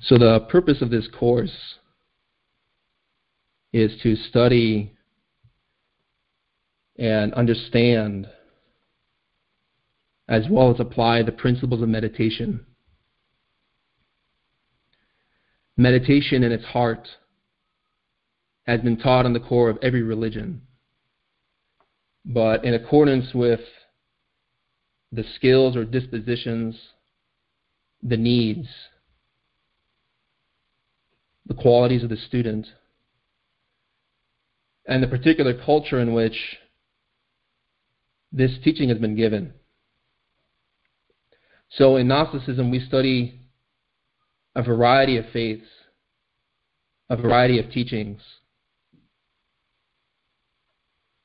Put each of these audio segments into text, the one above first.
So the purpose of this course is to study and understand, as well as apply the principles of meditation. Meditation in its heart has been taught on the core of every religion, but in accordance with the skills or dispositions, the needs, the qualities of the student, and the particular culture in which this teaching has been given. So in Gnosticism, we study a variety of faiths, a variety of teachings,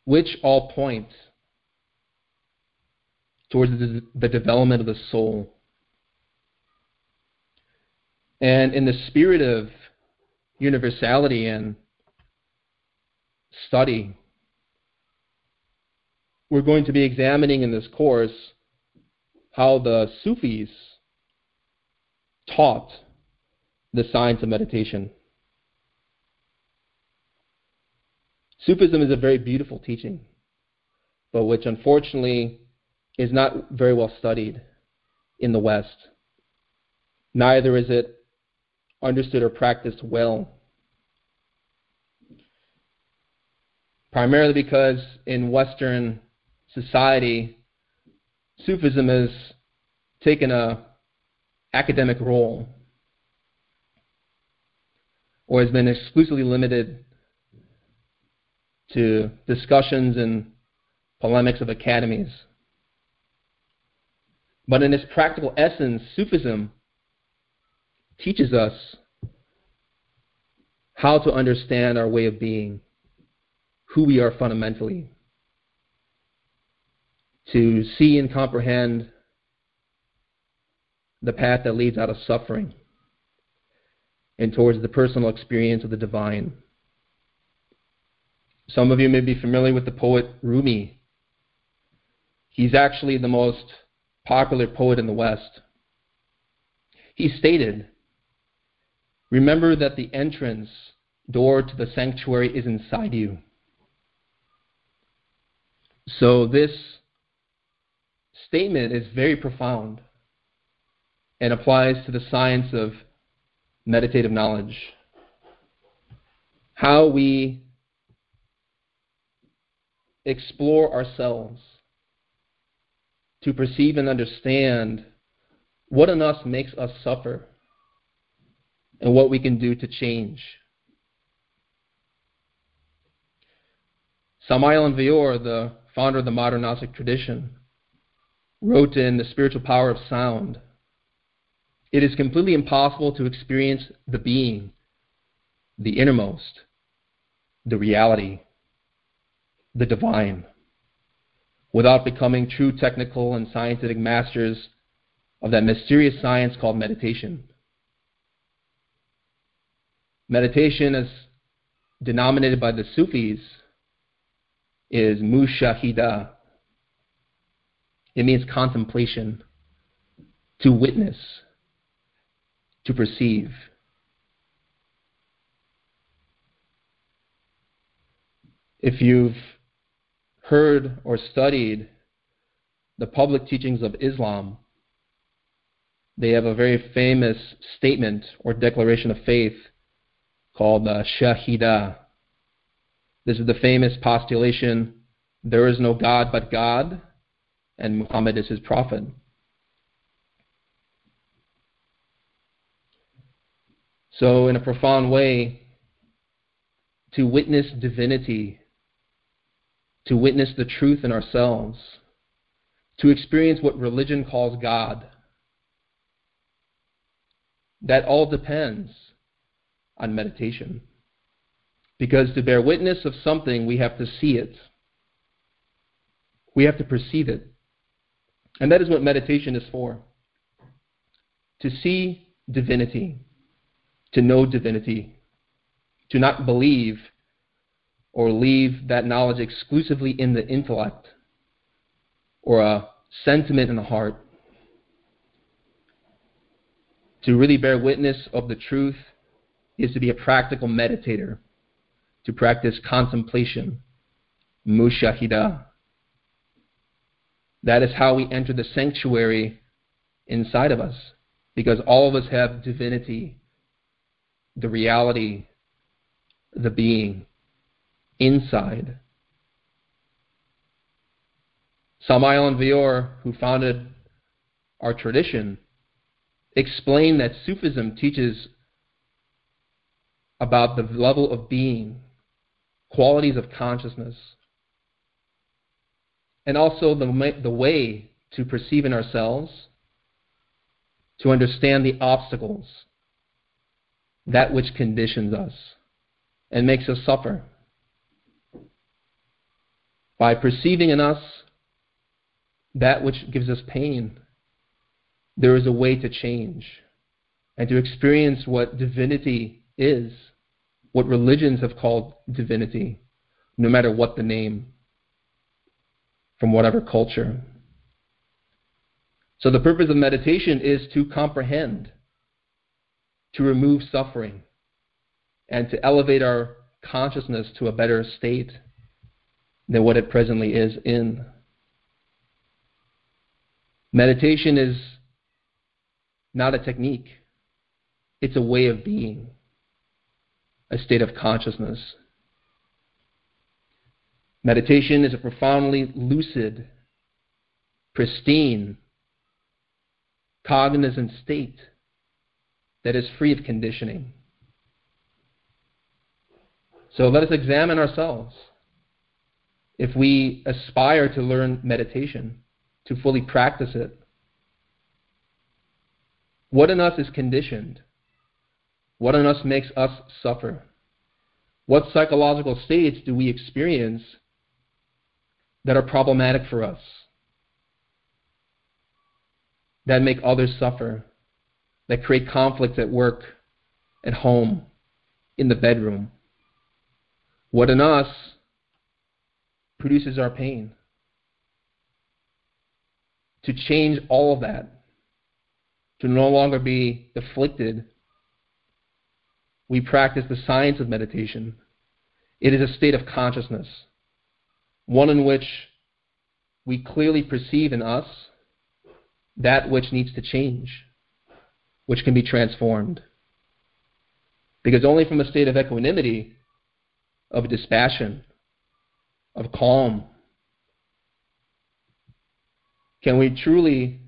which all point towards the development of the soul. And in the spirit of universality and study, we're going to be examining in this course how the Sufis taught the science of meditation. Sufism is a very beautiful teaching, but which unfortunately is not very well studied in the West. Neither is it understood or practiced well. Primarily because in Western society, Sufism has taken an academic role, or has been exclusively limited to discussions and polemics of academies. But in its practical essence, Sufism teaches us how to understand our way of being, who we are fundamentally, to see and comprehend the path that leads out of suffering and towards the personal experience of the divine. Some of you may be familiar with the poet Rumi. He's actually the most popular poet in the West. He stated, "Remember that the entrance door to the sanctuary is inside you." So this statement is very profound and applies to the science of meditative knowledge. How we explore ourselves to perceive and understand what in us makes us suffer and what we can do to change. Samael Aun Weor, the founder of the modern Gnostic tradition, wrote in The Spiritual Power of Sound, "It is completely impossible to experience the being, the innermost, the reality, the divine, without becoming true technical and scientific masters of that mysterious science called meditation." Meditation, as denominated by the Sufis, is mushahida. It means contemplation, to witness, to perceive. If you've heard or studied the public teachings of Islam, they have a very famous statement or declaration of faith called Shahida. This is the famous postulation, "There is no God but God, and Muhammad is his prophet." So in a profound way, to witness divinity, to witness the truth in ourselves, to experience what religion calls God, that all depends on meditation. Because to bear witness of something, we have to see it. We have to perceive it. And that is what meditation is for. To see divinity, to know divinity, to not believe or leave that knowledge exclusively in the intellect or a sentiment in the heart. To really bear witness of the truth is to be a practical meditator, to practice contemplation, mushahida. That is how we enter the sanctuary inside of us, because all of us have divinity, the reality, the being inside. Samael Vior, who founded our tradition, explained that Sufism teaches about the level of being, qualities of consciousness, and also the way to perceive in ourselves, to understand the obstacles, that which conditions us and makes us suffer. By perceiving in us that which gives us pain, there is a way to change and to experience what divinity is, what religions have called divinity, no matter what the name, from whatever culture. So the purpose of meditation is to comprehend, to remove suffering, and to elevate our consciousness to a better state than what it presently is in. Meditation is not a technique. It's a way of being, a state of consciousness. Meditation is a profoundly lucid, pristine, cognizant state that is free of conditioning. So let us examine ourselves. If we aspire to learn meditation, to fully practice it, what in us is conditioned? What in us makes us suffer? What psychological states do we experience that are problematic for us, that make others suffer, that create conflicts at work, at home, in the bedroom? What in us produces our pain? To change all of that, to no longer be afflicted, we practice the science of meditation. It is a state of consciousness, one in which we clearly perceive in us that which needs to change, which can be transformed. Because only from a state of equanimity, of dispassion, of calm, can we truly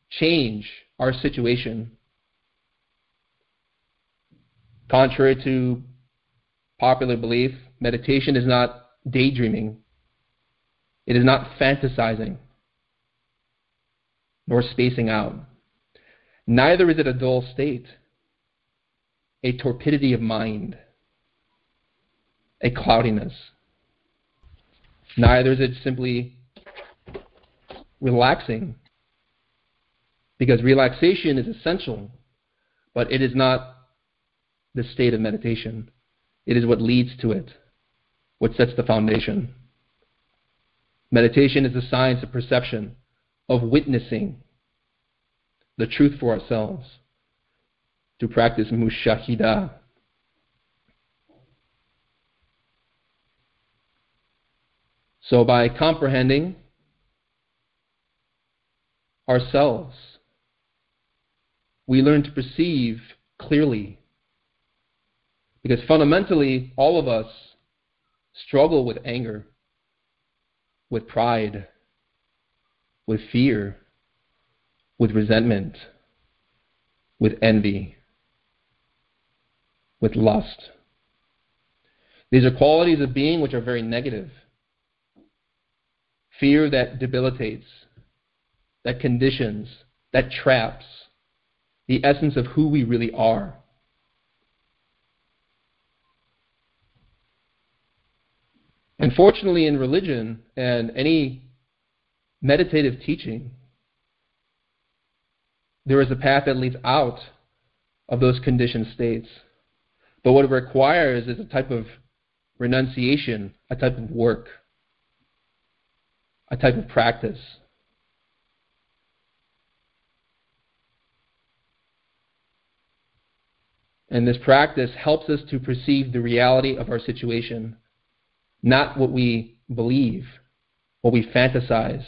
change our situation. Contrary to popular belief, meditation is not daydreaming. It is not fantasizing, nor spacing out. Neither is it a dull state, a torpidity of mind, a cloudiness. Neither is it simply relaxing, because relaxation is essential, but it is not the state of meditation. It is what leads to it, what sets the foundation. Meditation is the science of perception, of witnessing the truth for ourselves, to practice mushahida. So by comprehending ourselves, we learn to perceive clearly. Because fundamentally, all of us struggle with anger, with pride, with fear, with resentment, with envy, with lust. These are qualities of being which are very negative. Fear that debilitates, that conditions, that traps the essence of who we really are. Unfortunately, in religion and any meditative teaching, there is a path that leads out of those conditioned states. But what it requires is a type of renunciation, a type of work, a type of practice. And this practice helps us to perceive the reality of our situation, not what we believe, what we fantasize,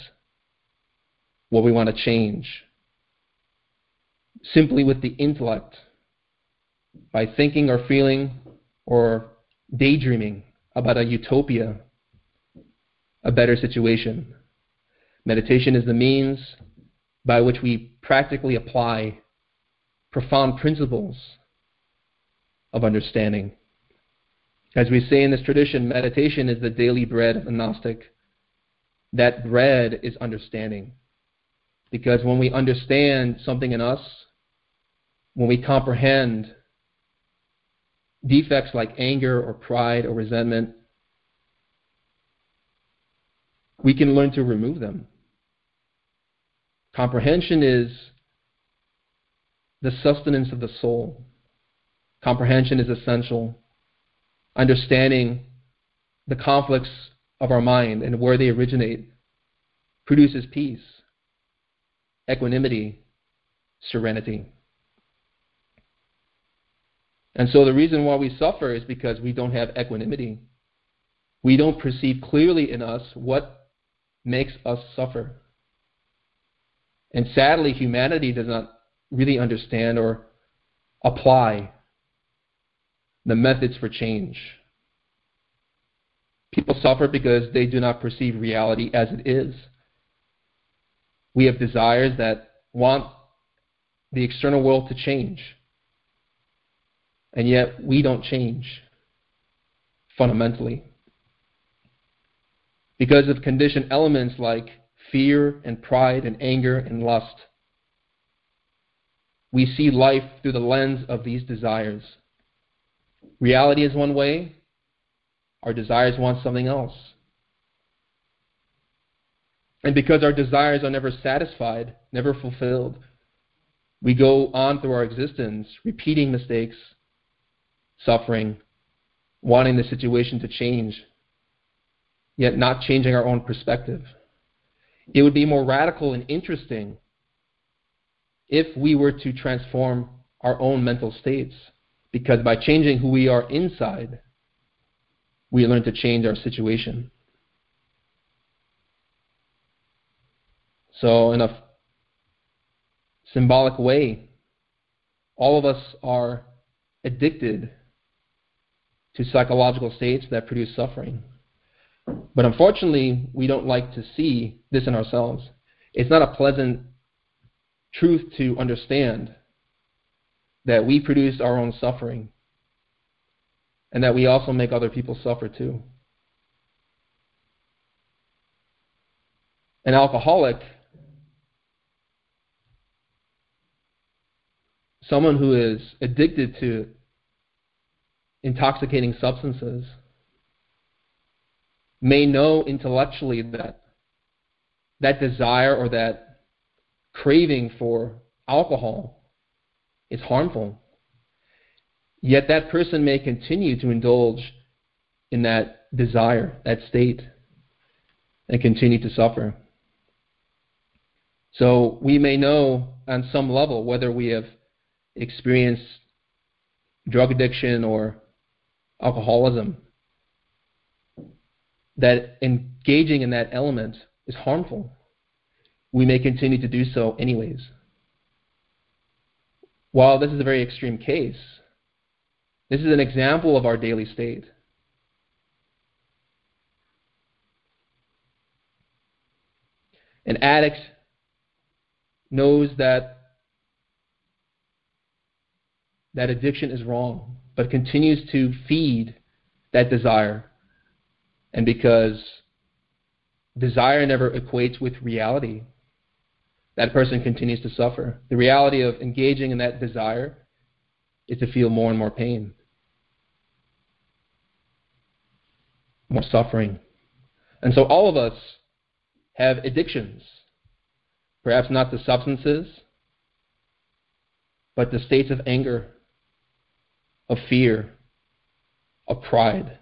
what we want to change. Simply with the intellect, by thinking or feeling or daydreaming about a utopia, a better situation. Meditation is the means by which we practically apply profound principles of understanding. As we say in this tradition, meditation is the daily bread of the Gnostic. That bread is understanding. Because when we understand something in us, when we comprehend defects like anger or pride or resentment, we can learn to remove them. Comprehension is the sustenance of the soul. Comprehension is essential. Understanding the conflicts of our mind and where they originate produces peace, equanimity, serenity. And so the reason why we suffer is because we don't have equanimity. We don't perceive clearly in us what makes us suffer. And sadly, humanity does not really understand or apply the methods for change. People suffer because they do not perceive reality as it is. We have desires that want the external world to change, and yet we don't change fundamentally because of conditioned elements like fear and pride and anger and lust. We see life through the lens of these desires. Reality is one way, our desires want something else. And because our desires are never satisfied, never fulfilled, we go on through our existence repeating mistakes, suffering, wanting the situation to change, yet not changing our own perspective. It would be more radical and interesting if we were to transform our own mental states, because by changing who we are inside, we learn to change our situation. So in a symbolic way, all of us are addicted to psychological states that produce suffering. But unfortunately, we don't like to see this in ourselves. It's not a pleasant truth to understand that we produce our own suffering and that we also make other people suffer too. An alcoholic, someone who is addicted to intoxicating substances, may know intellectually that that desire or that craving for alcohol is harmful. Yet that person may continue to indulge in that desire, that state, and continue to suffer. So we may know on some level, whether we have experienced drug addiction or alcoholism, that engaging in that element is harmful. We may continue to do so anyways. While this is a very extreme case, this is an example of our daily state. An addict knows that addiction is wrong, but continues to feed that desire. And because desire never equates with reality, that person continues to suffer. The reality of engaging in that desire is to feel more and more pain, more suffering. And so all of us have addictions, perhaps not to substances, but to states of anger, of fear, of pride.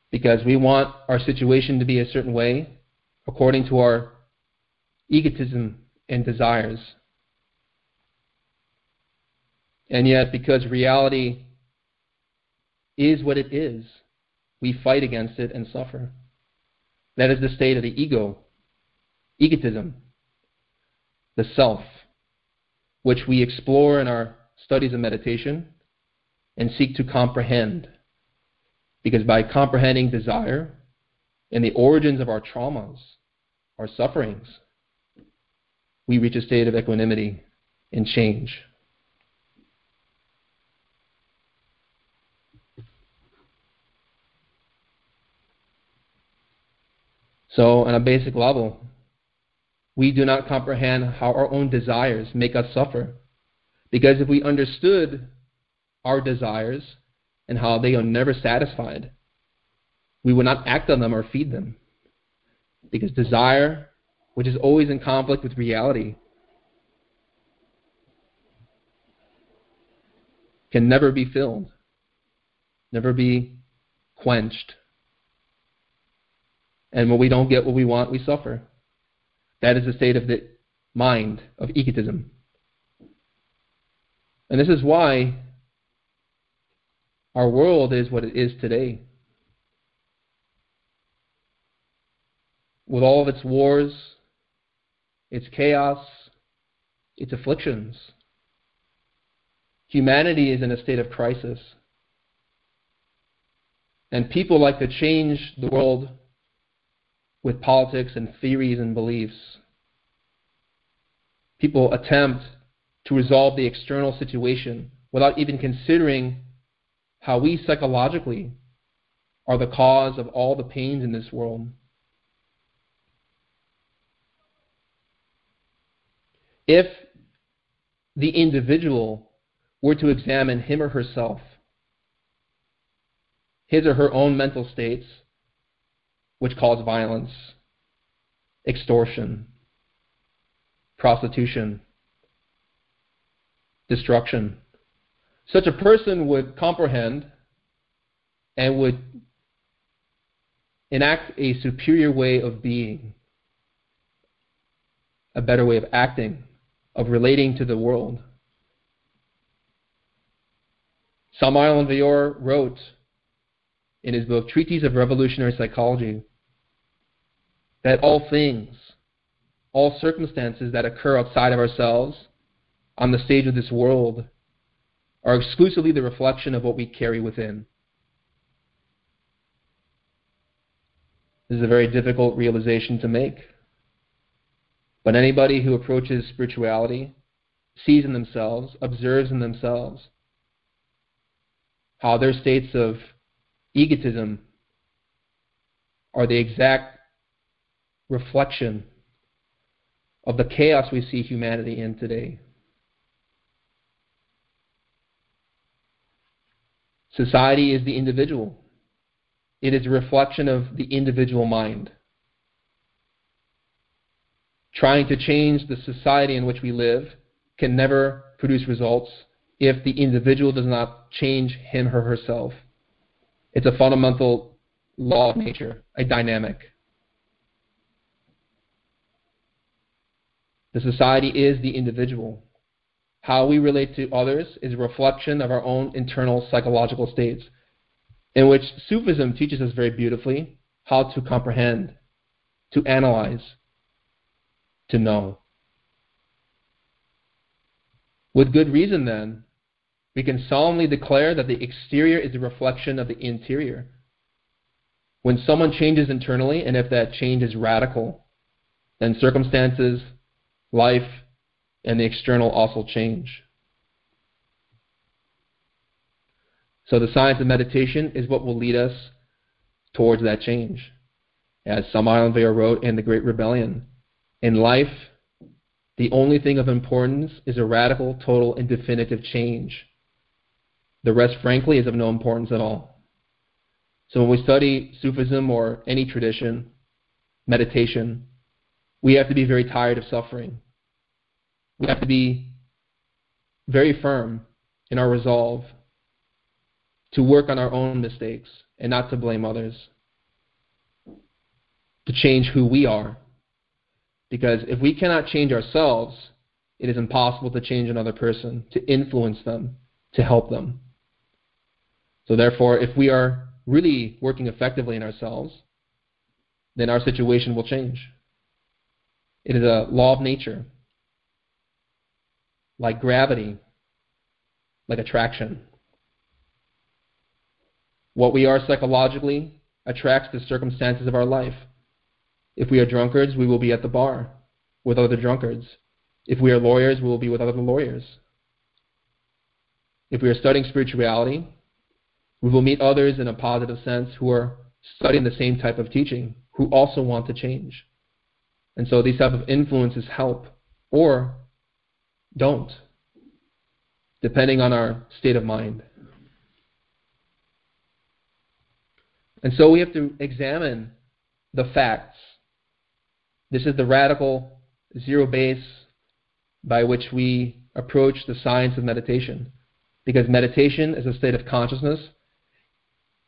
Because we want our situation to be a certain way according to our egotism and desires. And yet, because reality is what it is, we fight against it and suffer. That is the state of the ego, egotism, the self, which we explore in our studies of meditation and seek to comprehend. Because by comprehending desire and the origins of our traumas, our sufferings, we reach a state of equanimity and change. So, on a basic level, we do not comprehend how our own desires make us suffer. Because if we understood our desires and how they are never satisfied, we would not act on them or feed them. Because desire, which is always in conflict with reality, can never be filled, never be quenched. And when we don't get what we want, we suffer. That is the state of the mind, of egotism. And this is why our world is what it is today. With all of its wars, its chaos, its afflictions, humanity is in a state of crisis. And people like to change the world with politics and theories and beliefs. People attempt to resolve the external situation without even considering how we psychologically are the cause of all the pains in this world. If the individual were to examine him or herself, his or her own mental states, which cause violence, extortion, prostitution, destruction, such a person would comprehend and would enact a superior way of being, a better way of acting, of relating to the world. Samael Aun Weor wrote in his book, Treatise of Revolutionary Psychology, that all things, all circumstances that occur outside of ourselves on the stage of this world are exclusively the reflection of what we carry within. This is a very difficult realization to make. But anybody who approaches spirituality sees in themselves, observes in themselves, how their states of egotism are the exact reflection of the chaos we see humanity in today. Society is the individual. It is a reflection of the individual mind. Trying to change the society in which we live can never produce results if the individual does not change him or herself. It's a fundamental law of nature, a dynamic. The society is the individual. How we relate to others is a reflection of our own internal psychological states, in which Sufism teaches us very beautifully how to comprehend, to analyze, to know. With good reason, then, we can solemnly declare that the exterior is a reflection of the interior. When someone changes internally, and if that change is radical, then circumstances, life, and the external also change. So the science of meditation is what will lead us towards that change. As Samael Aun Weor wrote in The Great Rebellion, in life, the only thing of importance is a radical, total, and definitive change. The rest, frankly, is of no importance at all. So when we study Sufism or any tradition, meditation, we have to be very tired of suffering. We have to be very firm in our resolve to work on our own mistakes and not to blame others, to change who we are. Because if we cannot change ourselves, It is impossible to change another person, to influence them, to help them. So therefore, if we are really working effectively in ourselves, then our situation will change. It is a law of nature, like gravity, like attraction. What we are psychologically attracts the circumstances of our life. If we are drunkards, we will be at the bar with other drunkards. If we are lawyers, we will be with other lawyers. If we are studying spirituality, we will meet others in a positive sense who are studying the same type of teaching, who also want to change. And so these type of influences help or don't, depending on our state of mind. And so we have to examine the facts. This is the radical zero base by which we approach the science of meditation. Because meditation is a state of consciousness,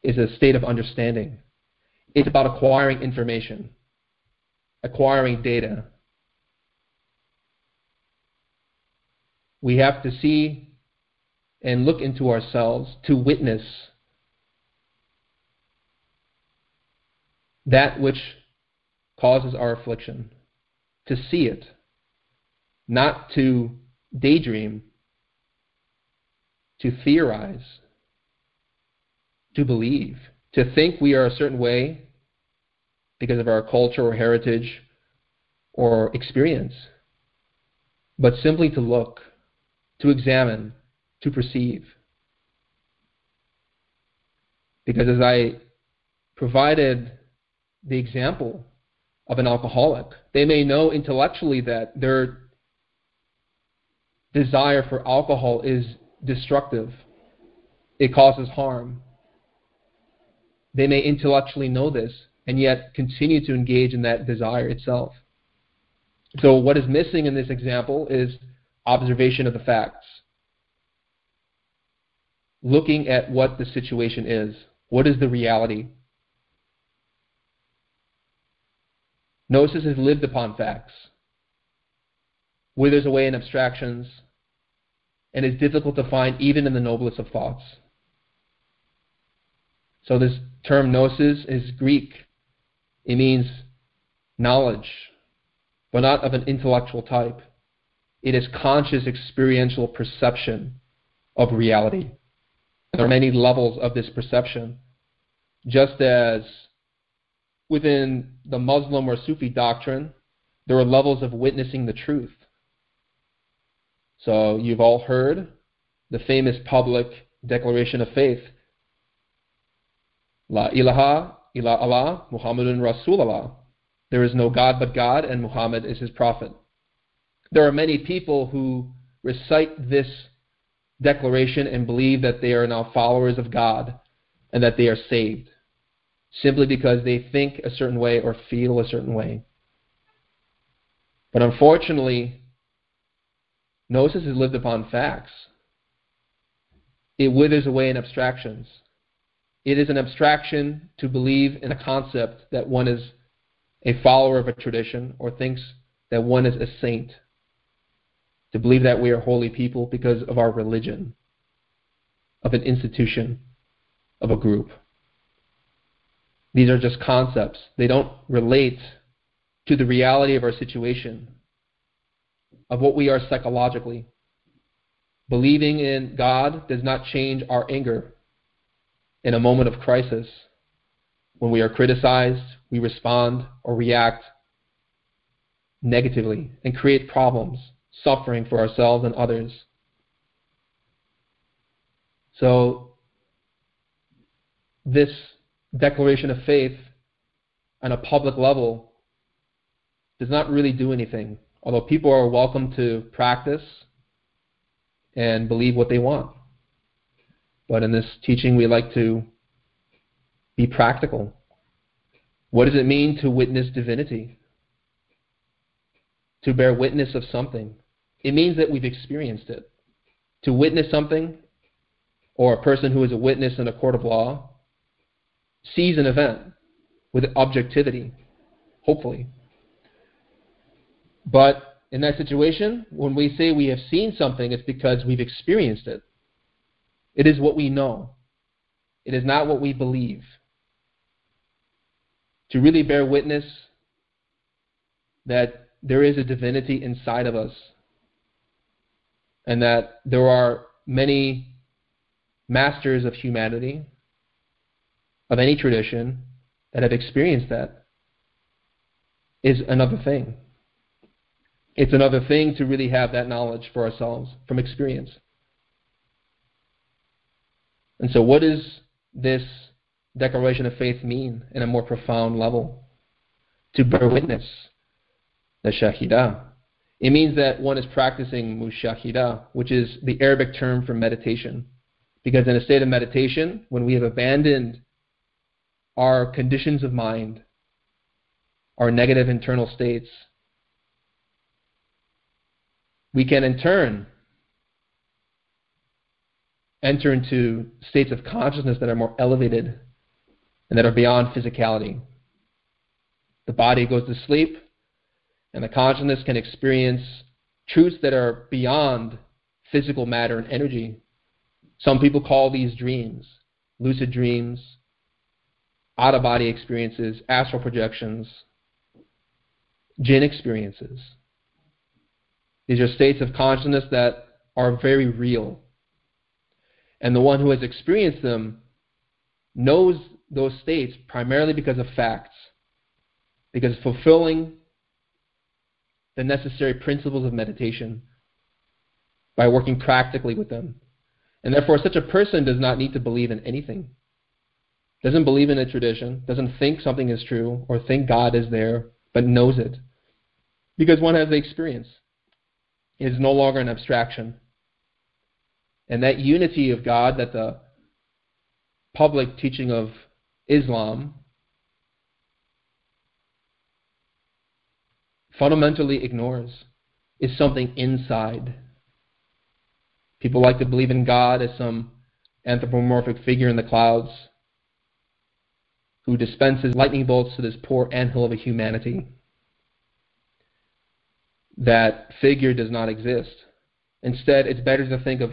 is a state of understanding. It's about acquiring information, acquiring data. We have to see and look into ourselves to witness that which causes our affliction, to see it, not to daydream, to theorize, to believe, to think we are a certain way because of our culture or heritage or experience, but simply to look, to examine, to perceive. Because as I provided the example of an alcoholic, they may know intellectually that their desire for alcohol is destructive. It causes harm. They may intellectually know this and yet continue to engage in that desire itself. So what is missing in this example is observation of the facts. Looking at what the situation is. What is the reality? Gnosis is lived upon facts, withers away in abstractions, and is difficult to find even in the noblest of thoughts. So this term gnosis is Greek. It means knowledge, but not of an intellectual type. It is conscious experiential perception of reality. There are many levels of this perception, just as within the Muslim or Sufi doctrine, there are levels of witnessing the truth. So you've all heard the famous public declaration of faith, La ilaha illa Allah, Muhammadun Rasulullah. There is no God but God, and Muhammad is his prophet. There are many people who recite this declaration and believe that they are now followers of God and that they are saved, simply because they think a certain way or feel a certain way. But unfortunately, gnosis is lived upon facts. It withers away in abstractions. It is an abstraction to believe in a concept that one is a follower of a tradition or thinks that one is a saint. To believe that we are holy people because of our religion, of an institution, of a group. These are just concepts. They don't relate to the reality of our situation, of what we are psychologically. Believing in God does not change our anger in a moment of crisis. When we are criticized, we respond or react negatively and create problems, suffering for ourselves and others. So this declaration of faith on a public level does not really do anything, although people are welcome to practice and believe what they want. But in this teaching, we like to be practical. What does it mean to witness divinity? To bear witness of something. It means that we've experienced it. To witness something, or a person who is a witness in a court of law, sees an event with objectivity, hopefully. But in that situation, when we say we have seen something, it's because we've experienced it. It is what we know. It is not what we believe. To really bear witness that there is a divinity inside of us and that there are many masters of humanity, of any tradition, that have experienced that, is another thing. It's another thing to really have that knowledge for ourselves from experience. And so what does this declaration of faith mean in a more profound level? To bear witness, the shahidah. It means that one is practicing mushahida, which is the Arabic term for meditation. Because in a state of meditation, when we have abandoned our conditions of mind, our negative internal states, we can in turn enter into states of consciousness that are more elevated and that are beyond physicality. The body goes to sleep, and the consciousness can experience truths that are beyond physical matter and energy. Some people call these dreams, lucid dreams, out-of-body experiences, astral projections, jinn experiences. These are states of consciousness that are very real. And the one who has experienced them knows those states primarily because of facts, because fulfilling the necessary principles of meditation by working practically with them. And therefore, such a person does not need to believe in anything. Doesn't believe in a tradition, doesn't think something is true or think God is there, but knows it. Because one has the experience. It is no longer an abstraction. And that unity of God that the public teaching of Islam fundamentally ignores is something inside. People like to believe in God as some anthropomorphic figure in the clouds who dispenses lightning bolts to this poor anthill of a humanity. That figure does not exist. Instead, it's better to think of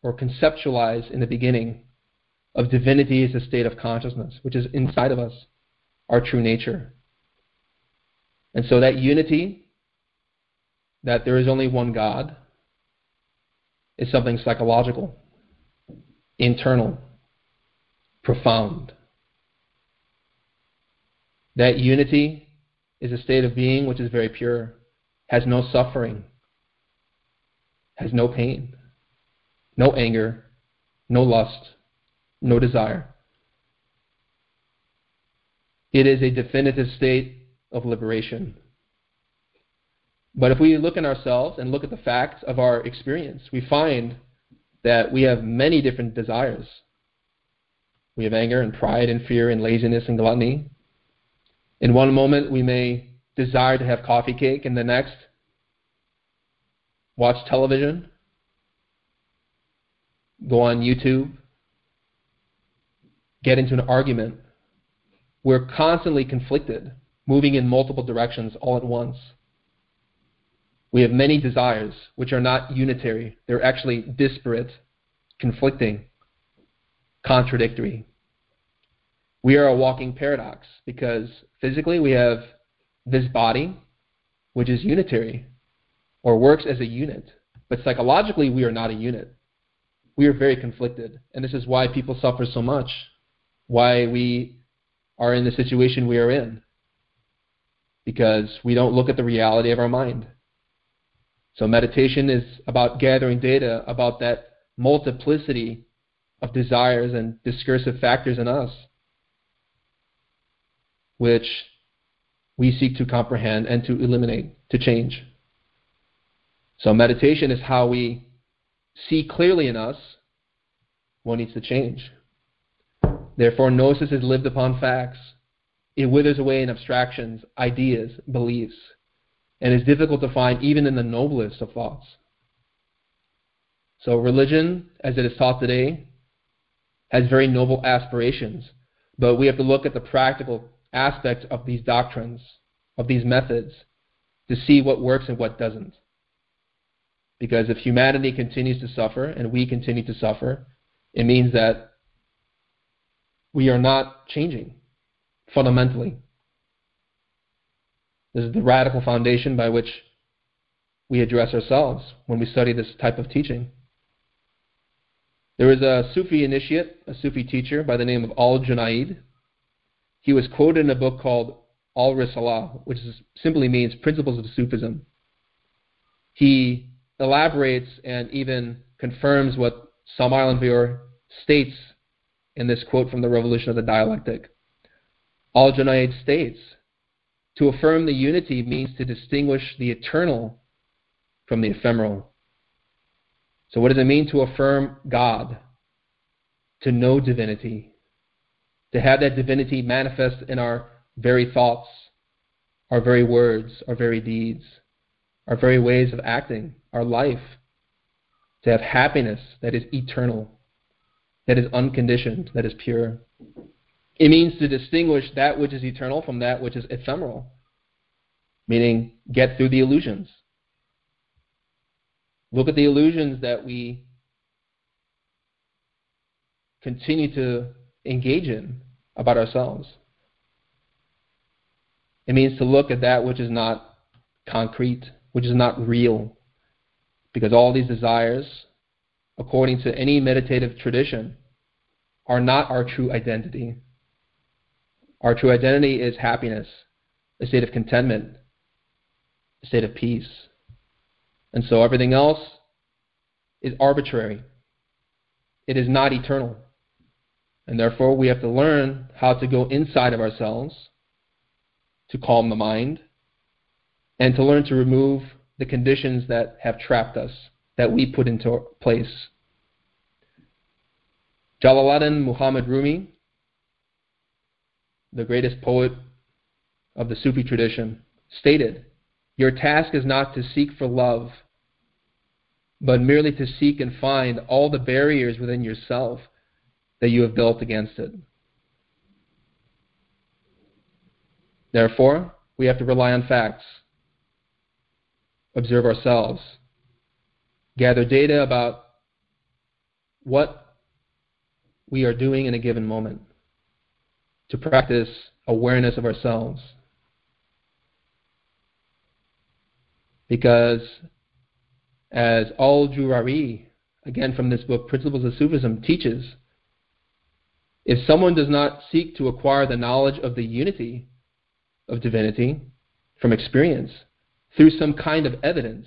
or conceptualize in the beginning of divinity as a state of consciousness, which is inside of us, our true nature. And so that unity, that there is only one God, is something psychological, internal, profound. That unity is a state of being which is very pure, has no suffering, has no pain, no anger, no lust, no desire. It is a definitive state of liberation. But if we look in ourselves and look at the facts of our experience, we find that we have many different desires. We have anger and pride and fear and laziness and gluttony. In one moment, we may desire to have coffee cake, and the next, watch television, go on YouTube, get into an argument. We're constantly conflicted, moving in multiple directions all at once. We have many desires which are not unitary. They're actually disparate, conflicting, contradictory. We are a walking paradox because physically we have this body which is unitary or works as a unit, but psychologically we are not a unit. We are very conflicted, and this is why people suffer so much, why we are in the situation we are in, because we don't look at the reality of our mind. So meditation is about gathering data about that multiplicity of desires and discursive factors in us, which we seek to comprehend and to eliminate, to change. So meditation is how we see clearly in us what needs to change. Therefore, gnosis is lived upon facts. It withers away in abstractions, ideas, beliefs, and is difficult to find even in the noblest of thoughts. So religion, as it is taught today, has very noble aspirations, but we have to look at the practical aspects of these doctrines, of these methods, to see what works and what doesn't. Because if humanity continues to suffer and we continue to suffer, it means that we are not changing fundamentally. This is the radical foundation by which we address ourselves when we study this type of teaching. There was a Sufi initiate, a Sufi teacher by the name of Al-Junaid. He was quoted in a book called Al-Risalah, which simply means Principles of Sufism. He elaborates and even confirms what Samael Aun-Weor states in this quote from the Revolution of the Dialectic. Al-Junaid states, "To affirm the unity means to distinguish the eternal from the ephemeral." So what does it mean to affirm God? To know divinity. To have that divinity manifest in our very thoughts, our very words, our very deeds, our very ways of acting, our life. To have happiness that is eternal, that is unconditioned, that is pure. It means to distinguish that which is eternal from that which is ephemeral, meaning get through the illusions. Look at the illusions that we continue to engage in about ourselves. It means to look at that which is not concrete, which is not real, because all these desires, according to any meditative tradition, are not our true identity. Our true identity is happiness, a state of contentment, a state of peace. And so everything else is arbitrary. It is not eternal. And therefore we have to learn how to go inside of ourselves to calm the mind and to learn to remove the conditions that have trapped us, that we put into place. Jalaluddin Muhammad Rumi, the greatest poet of the Sufi tradition, stated, "Your task is not to seek for love, but merely to seek and find all the barriers within yourself that you have built against it." Therefore, we have to rely on facts, observe ourselves, gather data about what we are doing in a given moment, to practice awareness of ourselves. Because as Al-Jurari, again from this book, Principles of Sufism, teaches, if someone does not seek to acquire the knowledge of the unity of divinity from experience through some kind of evidence,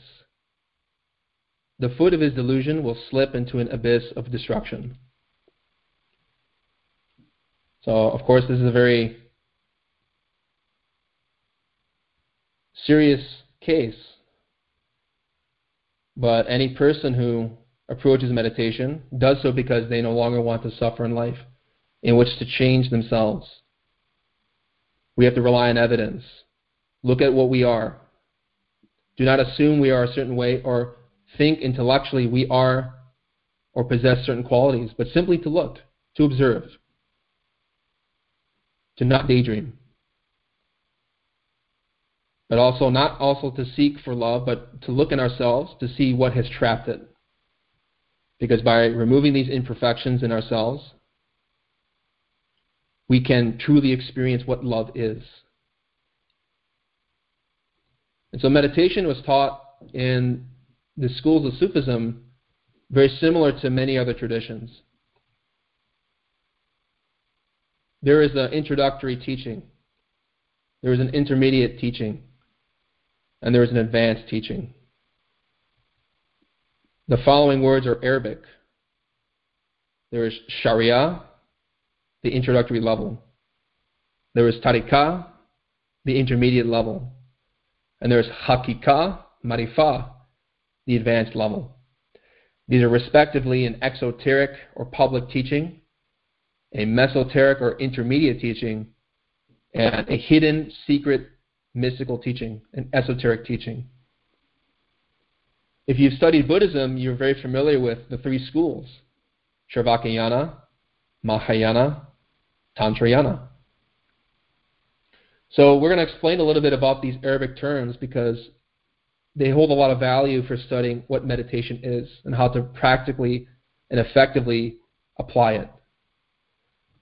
the foot of his delusion will slip into an abyss of destruction. So, of course, this is a very serious case. But any person who approaches meditation does so because they no longer want to suffer in life, in which to change themselves. We have to rely on evidence. Look at what we are. Do not assume we are a certain way or think intellectually we are or possess certain qualities, but simply to look, to observe, to not daydream. But also not also to seek for love, but to look in ourselves to see what has trapped it. Because by removing these imperfections in ourselves, we can truly experience what love is. And so meditation was taught in the schools of Sufism very similar to many other traditions. There is an introductory teaching, there is an intermediate teaching, and there is an advanced teaching. The following words are Arabic. There is Sharia, the introductory level. There is Tariqah, the intermediate level. And there is Haqiqah, Marifah, the advanced level. These are respectively an exoteric or public teaching, a mesoteric or intermediate teaching, and a hidden, secret, mystical teaching, an esoteric teaching. If you've studied Buddhism, you're very familiar with the three schools: Sravakayana, Mahayana, Tantrayana. So we're going to explain a little bit about these Arabic terms because they hold a lot of value for studying what meditation is and how to practically and effectively apply it.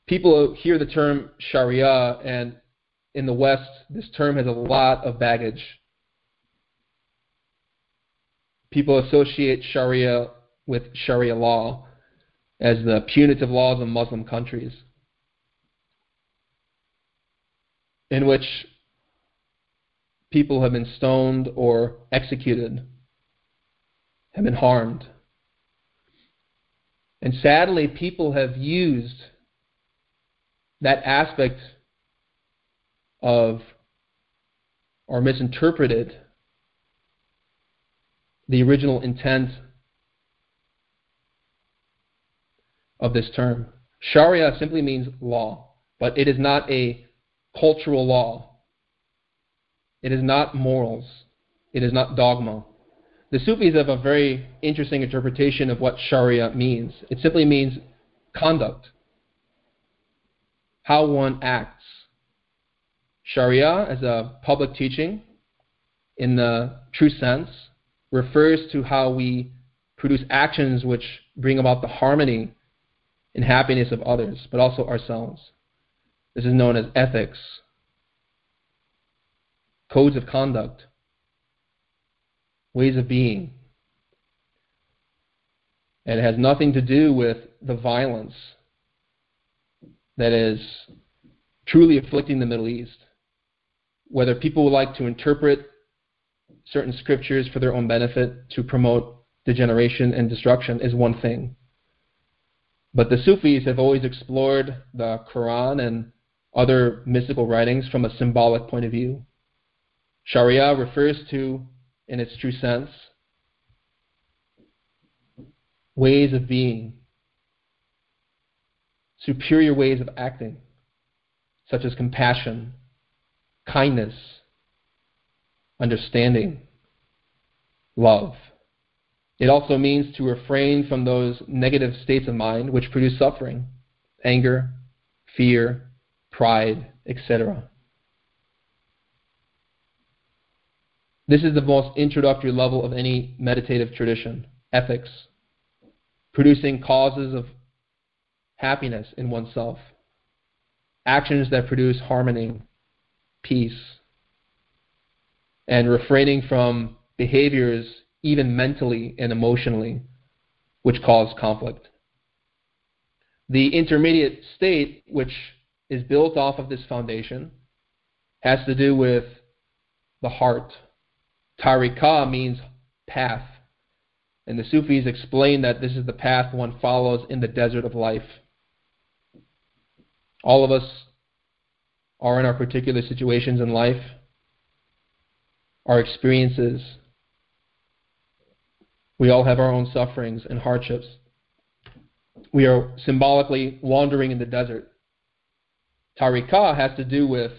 People hear the term Sharia, and in the West, this term has a lot of baggage. People associate Sharia with Sharia law as the punitive laws of Muslim countries, in which people have been stoned or executed, have been harmed. And sadly, people have used that aspect of, or misinterpreted, the original intent of this term. Sharia simply means law, but it is not a cultural law. It is not morals. It is not dogma. The Sufis have a very interesting interpretation of what Sharia means. It simply means conduct, how one acts. Sharia, as a public teaching, in the true sense, refers to how we produce actions which bring about the harmony and happiness of others, but also ourselves. This is known as ethics, codes of conduct, ways of being. And it has nothing to do with the violence that is truly afflicting the Middle East. Whether people would like to interpret certain scriptures for their own benefit to promote degeneration and destruction is one thing. But the Sufis have always explored the Quran and other mystical writings from a symbolic point of view. Sharia refers to, in its true sense, ways of being, superior ways of acting, such as compassion, kindness, understanding, love. It also means to refrain from those negative states of mind which produce suffering, anger, fear, pride, etc. This is the most introductory level of any meditative tradition, ethics, producing causes of happiness in oneself, actions that produce harmony, peace, and refraining from behaviors, even mentally and emotionally, which cause conflict. The intermediate state, which is built off of this foundation, has to do with the heart. Tariqah means path, and the Sufis explain that this is the path one follows in the desert of life. All of us are in our particular situations in life, our experiences. We all have our own sufferings and hardships. We are symbolically wandering in the desert. Tariqah has to do with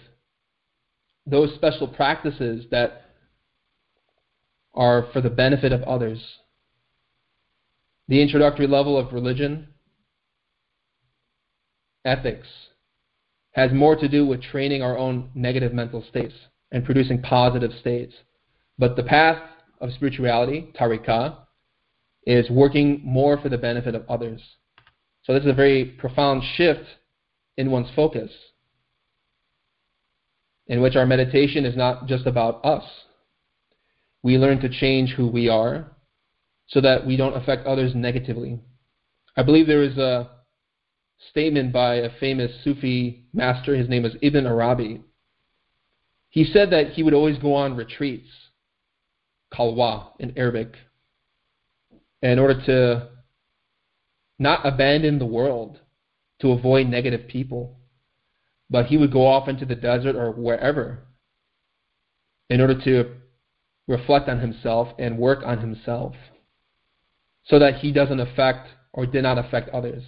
those special practices that are for the benefit of others. The introductory level of religion, ethics, has more to do with training our own negative mental states and producing positive states. But the path of spirituality, tariqah, is working more for the benefit of others. So this is a very profound shift in one's focus, in which our meditation is not just about us. We learn to change who we are so that we don't affect others negatively. I believe there is a statement by a famous Sufi master. His name is Ibn Arabi. He said that he would always go on retreats, khalwa in Arabic, in order to not abandon the world, to avoid negative people. But he would go off into the desert or wherever in order to reflect on himself and work on himself so that he doesn't affect or did not affect others.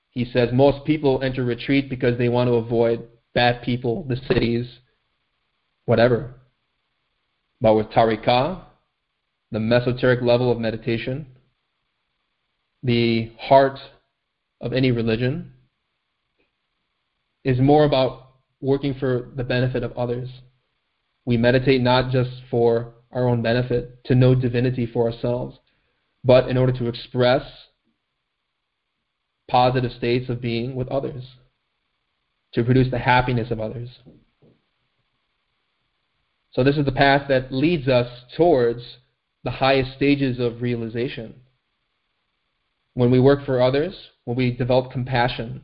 He says most people enter retreat because they want to avoid bad people, the cities, whatever. But with tariqah, the mesoteric level of meditation, the heart of any religion, is more about working for the benefit of others. We meditate not just for our own benefit, to know divinity for ourselves, but in order to express positive states of being with others, to produce the happiness of others. So this is the path that leads us towards the highest stages of realization. When we work for others, when we develop compassion,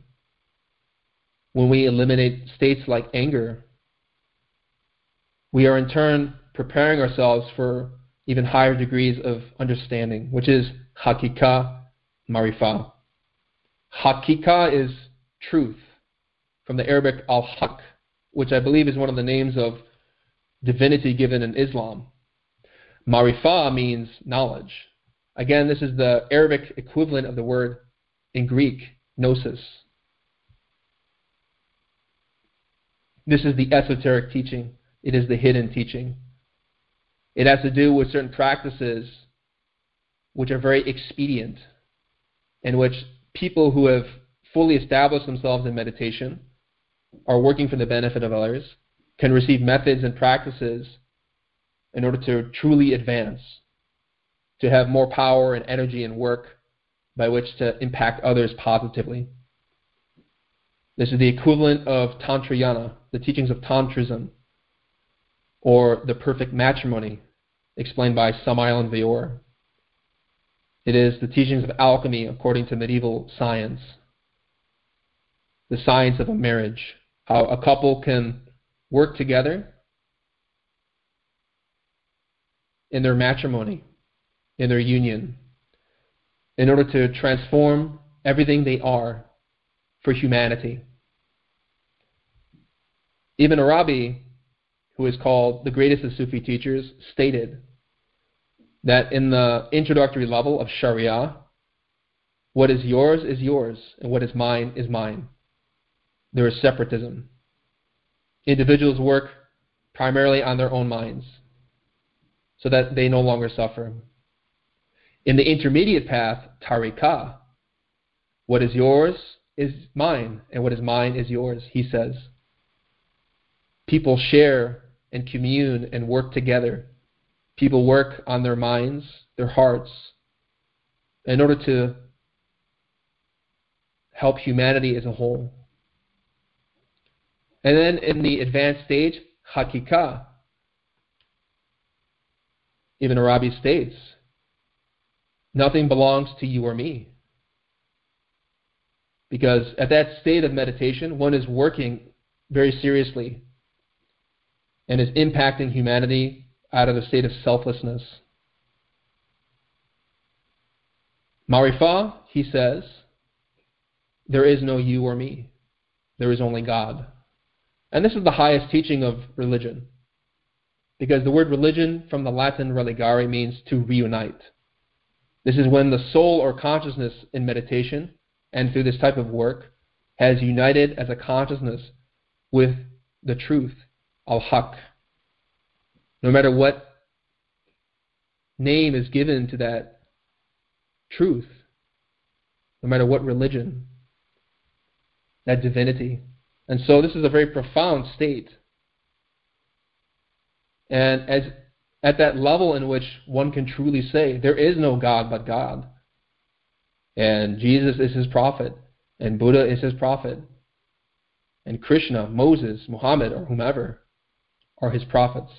when we eliminate states like anger, we are in turn preparing ourselves for even higher degrees of understanding, which is hakika marifa. Hakika is truth, from the Arabic al-haq, which I believe is one of the names of divinity given in Islam. Marifa means knowledge. Again, this is the Arabic equivalent of the word in Greek, gnosis. This is the esoteric teaching. It is the hidden teaching. It has to do with certain practices which are very expedient, in which people who have fully established themselves in meditation, are working for the benefit of others, can receive methods and practices in order to truly advance, to have more power and energy and work by which to impact others positively. This is the equivalent of Tantrayana, the teachings of Tantrism, or the perfect matrimony, explained by Samael and Veor. It is the teachings of alchemy according to medieval science, the science of a marriage, how a couple can work together in their matrimony, in their union, in order to transform everything they are for humanity. Ibn Arabi, who is called the greatest of Sufi teachers, stated that in the introductory level of Sharia, what is yours, and what is mine. There is separatism. Individuals work primarily on their own minds so that they no longer suffer. In the intermediate path, tariqah, what is yours is mine, and what is mine is yours, he says. People share and commune and work together. People work on their minds, their hearts, in order to help humanity as a whole. And then in the advanced stage, hakika, Ibn Arabi states, nothing belongs to you or me. Because at that state of meditation, one is working very seriously and is impacting humanity out of a state of selflessness. Marifa, he says, there is no you or me. There is only God. And this is the highest teaching of religion. Because the word religion from the Latin religare means to reunite. This is when the soul or consciousness in meditation and through this type of work has united as a consciousness with the truth, al-haq. No matter what name is given to that truth, no matter what religion, that divinity. And so this is a very profound state. And as at that level in which one can truly say, there is no God but God, and Jesus is his prophet, and Buddha is his prophet, and Krishna, Moses, Muhammad, or whomever are his prophets.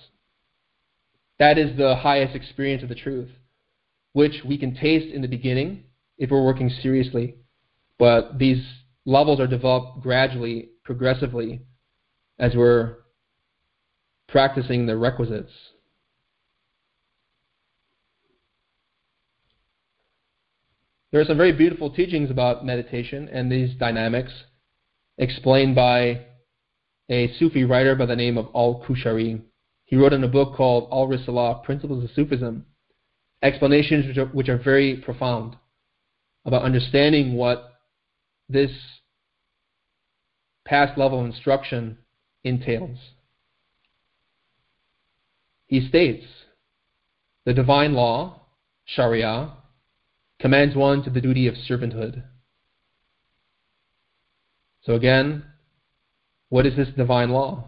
That is the highest experience of the truth, which we can taste in the beginning if we're working seriously. But these levels are developed gradually, progressively, as we're practicing the requisites. There are some very beautiful teachings about meditation and these dynamics explained by a Sufi writer by the name of Al-Kushari. He wrote in a book called Al-Risalah, Principles of Sufism, explanations which are very profound about understanding what this past level of instruction entails. He states, the divine law, Sharia, commands one to the duty of servanthood. So again, What is this divine law?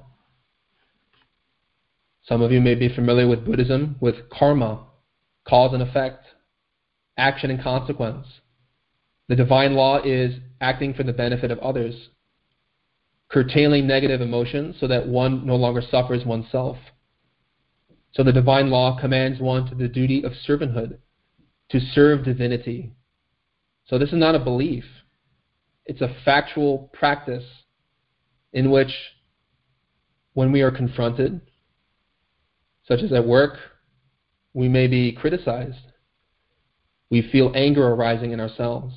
Some of you may be familiar with Buddhism, with karma, cause and effect, action and consequence. The divine law is acting for the benefit of others, curtailing negative emotions so that one no longer suffers oneself. So the divine law commands one to the duty of servanthood, to serve divinity. So this is not a belief. It's a factual practice in which, when we are confronted, such as at work, we may be criticized. We feel anger arising in ourselves,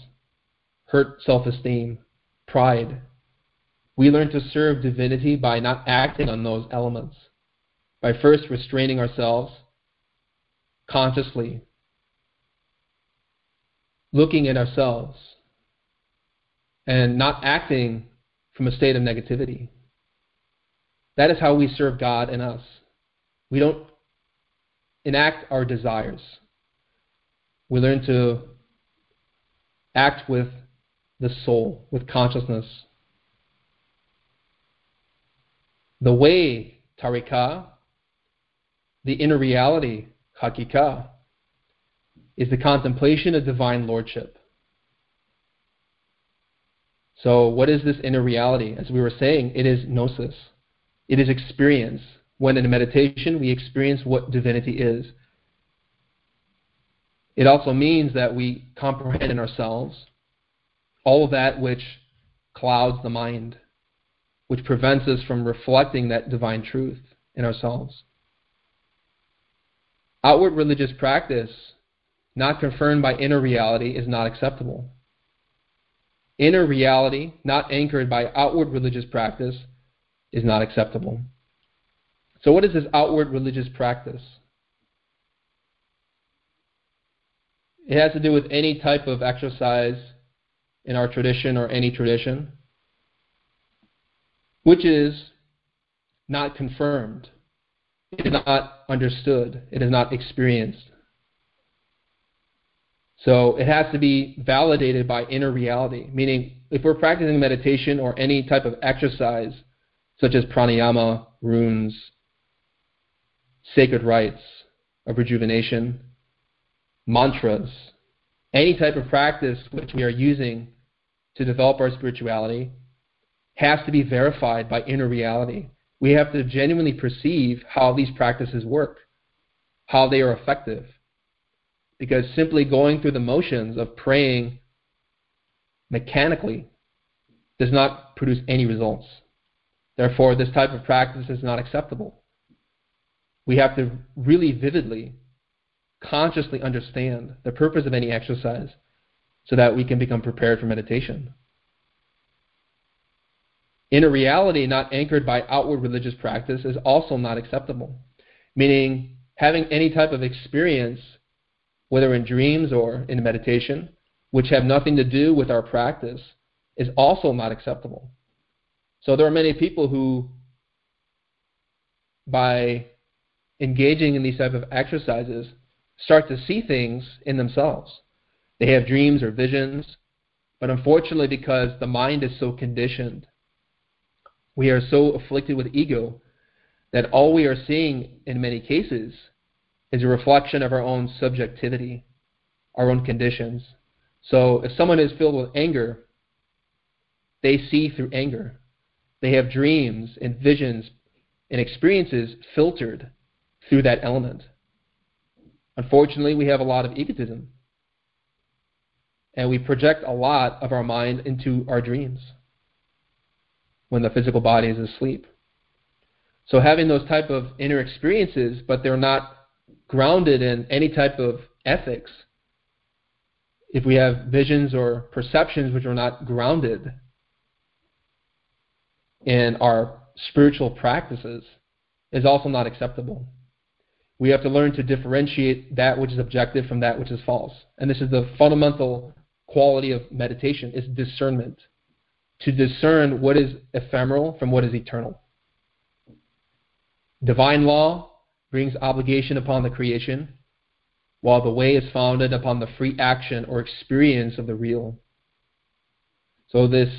hurt self-esteem, pride. We learn to serve divinity by not acting on those elements, by first restraining ourselves consciously, looking at ourselves, and not acting from a state of negativity. That is how we serve God in us. We don't enact our desires. We learn to act with the soul, with consciousness. The way, tarika, the inner reality, hakika, is the contemplation of divine lordship. So what is this inner reality? As we were saying, it is gnosis. It is experience. When in meditation we experience what divinity is. It also means that we comprehend in ourselves all of that which clouds the mind, which prevents us from reflecting that divine truth in ourselves. Outward religious practice, not confirmed by inner reality, is not acceptable. Inner reality, not anchored by outward religious practice, is not acceptable. So what is this outward religious practice? It has to do with any type of exercise in our tradition or any tradition, which is not confirmed. It is not understood. It is not experienced. So it has to be validated by inner reality, meaning if we're practicing meditation or any type of exercise, such as pranayama, runes, sacred rites of rejuvenation, mantras, any type of practice which we are using to develop our spirituality has to be verified by inner reality. We have to genuinely perceive how these practices work, how they are effective. Because simply going through the motions of praying mechanically does not produce any results. Therefore, this type of practice is not acceptable. We have to really vividly, consciously understand the purpose of any exercise so that we can become prepared for meditation. Inner reality not anchored by outward religious practice is also not acceptable, meaning having any type of experience, whether in dreams or in meditation, which have nothing to do with our practice, is also not acceptable. So there are many people who, by engaging in these type of exercises, start to see things in themselves. They have dreams or visions, but unfortunately, because the mind is so conditioned, we are so afflicted with ego that all we are seeing in many cases is a reflection of our own subjectivity, our own conditions. So if someone is filled with anger, they see through anger. They have dreams and visions and experiences filtered through that element. Unfortunately, we have a lot of egotism, and we project a lot of our mind into our dreams when the physical body is asleep. So having those type of inner experiences, but they're not grounded in any type of ethics, if we have visions or perceptions which are not grounded in our spiritual practices, is also not acceptable. We have to learn to differentiate that which is objective from that which is false. And this is the fundamental quality of meditation, is discernment. To discern what is ephemeral from what is eternal. Divine law brings obligation upon the creation, while the way is founded upon the free action or experience of the real. So this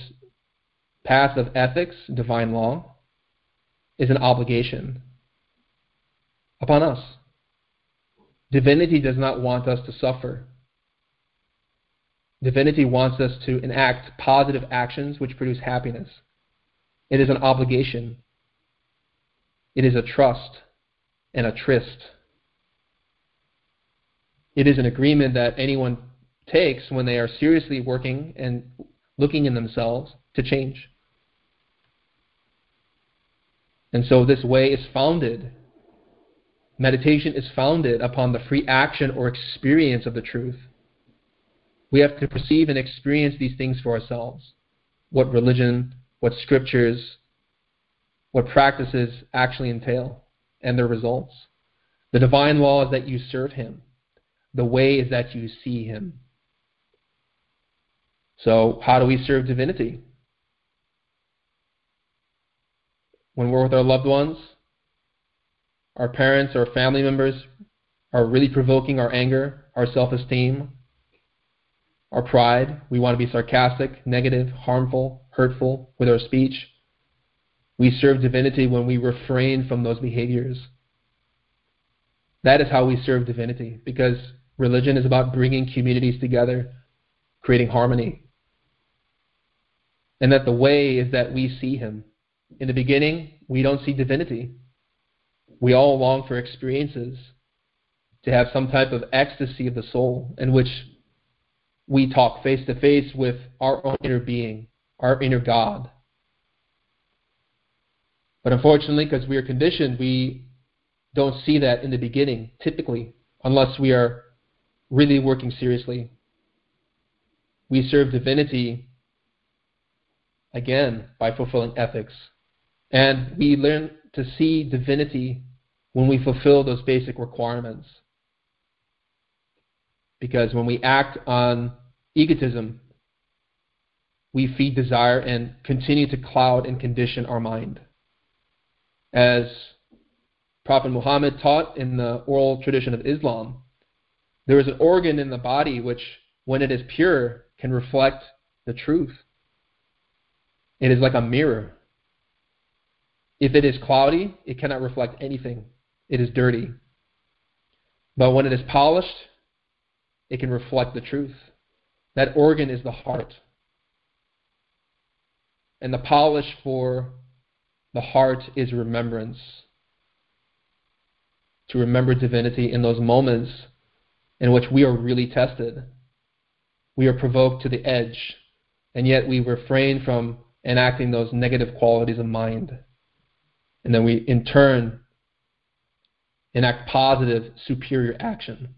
path of ethics, divine law, is an obligation upon us. Divinity does not want us to suffer. Divinity wants us to enact positive actions which produce happiness. It is an obligation. It is a trust and a tryst. It is an agreement that anyone takes when they are seriously working and looking in themselves to change. And so this way is founded. Meditation is founded upon the free action or experience of the truth. We have to perceive and experience these things for ourselves. What religion, what scriptures, what practices actually entail and their results. The divine law is that you serve Him. The way is that you see Him. So how do we serve divinity? When we're with our loved ones, our parents or family members are really provoking our anger, our self-esteem, our pride. We want to be sarcastic, negative, harmful, hurtful with our speech. We serve divinity when we refrain from those behaviors. That is how we serve divinity, because religion is about bringing communities together, creating harmony. And that the way is that we see Him. In the beginning, we don't see divinity. We all long for experiences, to have some type of ecstasy of the soul in which we talk face to face with our own inner being, our inner God. But unfortunately, because we are conditioned, we don't see that in the beginning, typically, unless we are really working seriously. We serve divinity, again, by fulfilling ethics. And we learn to see divinity when we fulfill those basic requirements. Because when we act on egotism, we feed desire and continue to cloud and condition our mind. As Prophet Muhammad taught in the oral tradition of Islam, there is an organ in the body which, when it is pure, can reflect the truth. It is like a mirror. If it is cloudy, it cannot reflect anything. It is dirty. But when it is polished, it can reflect the truth. That organ is the heart. And the polish for the heart is remembrance. To remember divinity in those moments in which we are really tested. We are provoked to the edge, and yet we refrain from enacting those negative qualities of mind. And then we, in turn, enact positive, superior action.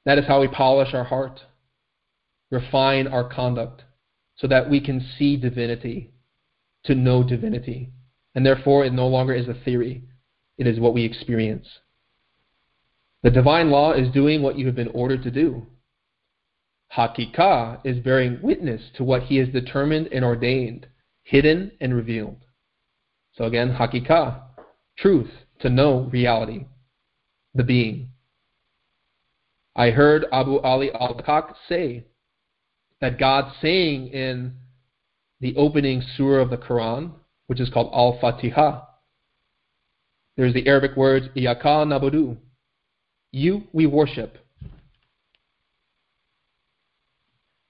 That is how we polish our heart, refine our conduct, so that we can see divinity, to know divinity. And therefore, it no longer is a theory. It is what we experience. The divine law is doing what you have been ordered to do. Hakika is bearing witness to what He has determined and ordained, hidden and revealed. So again, hakika, truth, to know reality, the being. I heard Abu Ali al-Kak say that God's saying in the opening surah of the Quran, which is called Al-Fatiha, there's the Arabic words, Iyaka nabudu, you we worship.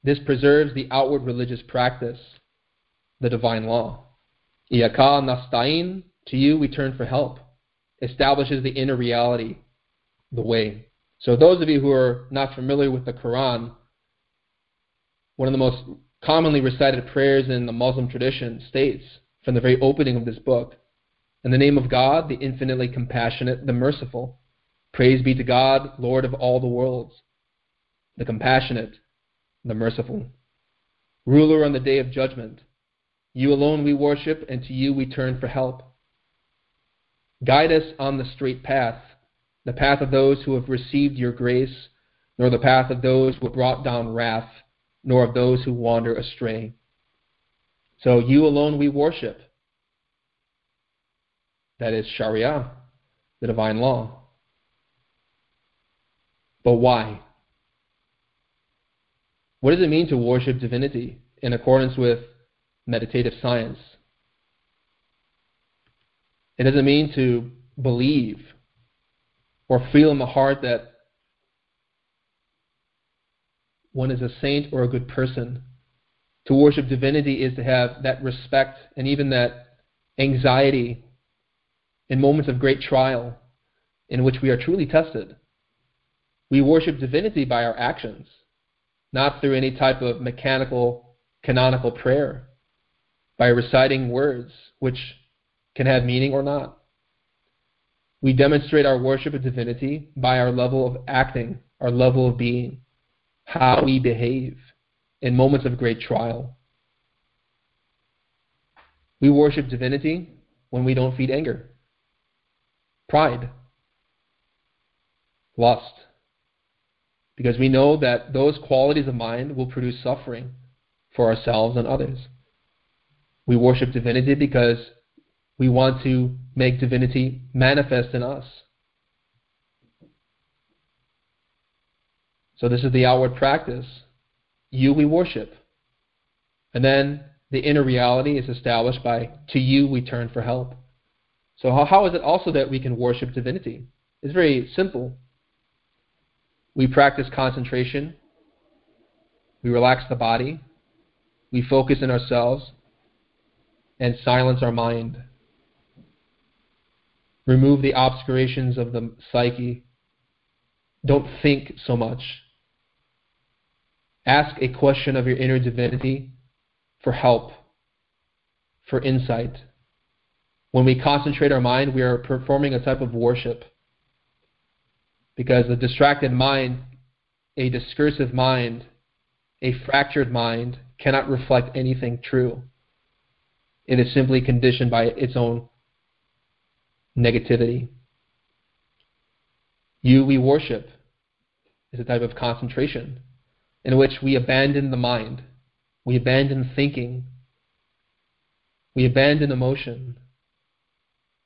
This preserves the outward religious practice, the divine law. Iyaka nasta'in, to you we turn for help, establishes the inner reality, the way. So those of you who are not familiar with the Quran, one of the most commonly recited prayers in the Muslim tradition states, from the very opening of this book, in the name of God, the infinitely compassionate, the merciful. Praise be to God, Lord of all the worlds, the compassionate, the merciful. Ruler on the day of judgment. You alone we worship, and to you we turn for help. Guide us on the straight path, the path of those who have received your grace, nor the path of those who have brought down wrath, nor of those who wander astray. So you alone we worship. That is Sharia, the divine law. But why? What does it mean to worship divinity in accordance with meditative science. It doesn't mean to believe or feel in the heart that one is a saint or a good person. To worship divinity is to have that respect and even that anxiety in moments of great trial in which we are truly tested. We worship divinity by our actions, not through any type of mechanical, canonical prayer, by reciting words which can have meaning or not. We demonstrate our worship of divinity by our level of acting, our level of being, how we behave in moments of great trial. We worship divinity when we don't feed anger, pride, lust, because we know that those qualities of mind will produce suffering for ourselves and others. We worship divinity because we want to make divinity manifest in us. So this is the outward practice. You we worship. And then the inner reality is established by, to you we turn for help. So how is it also that we can worship divinity? It's very simple. We practice concentration. We relax the body. We focus in ourselves and silence our mind. Remove the obscurations of the psyche. Don't think so much. Ask a question of your inner divinity for help, for insight. When we concentrate our mind, we are performing a type of worship. Because a distracted mind, a discursive mind, a fractured mind cannot reflect anything true. It is simply conditioned by its own negativity. You we worship is a type of concentration in which we abandon the mind, we abandon thinking, we abandon emotion,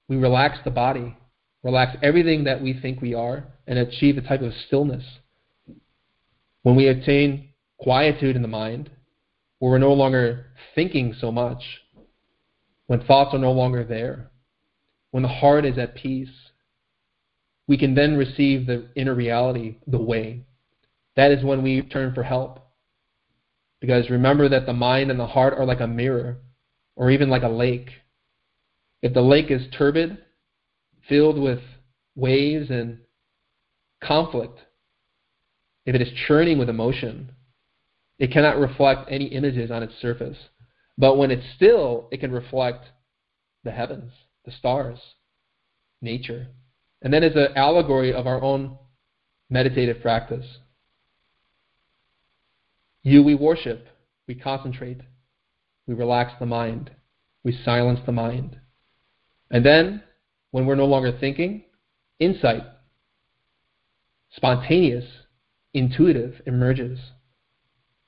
we relax the body, relax everything that we think we are, and achieve a type of stillness. When we attain quietude in the mind, where we're no longer thinking so much, when thoughts are no longer there, when the heart is at peace, we can then receive the inner reality, the way. That is when we turn for help. Because remember that the mind and the heart are like a mirror, or even like a lake. If the lake is turbid, filled with waves and conflict, if it is churning with emotion, it cannot reflect any images on its surface. But when it's still, it can reflect the heavens, the stars, nature. And that is an allegory of our own meditative practice. You we worship, we concentrate, we relax the mind, we silence the mind. And then, when we're no longer thinking, insight, spontaneous, intuitive, emerges.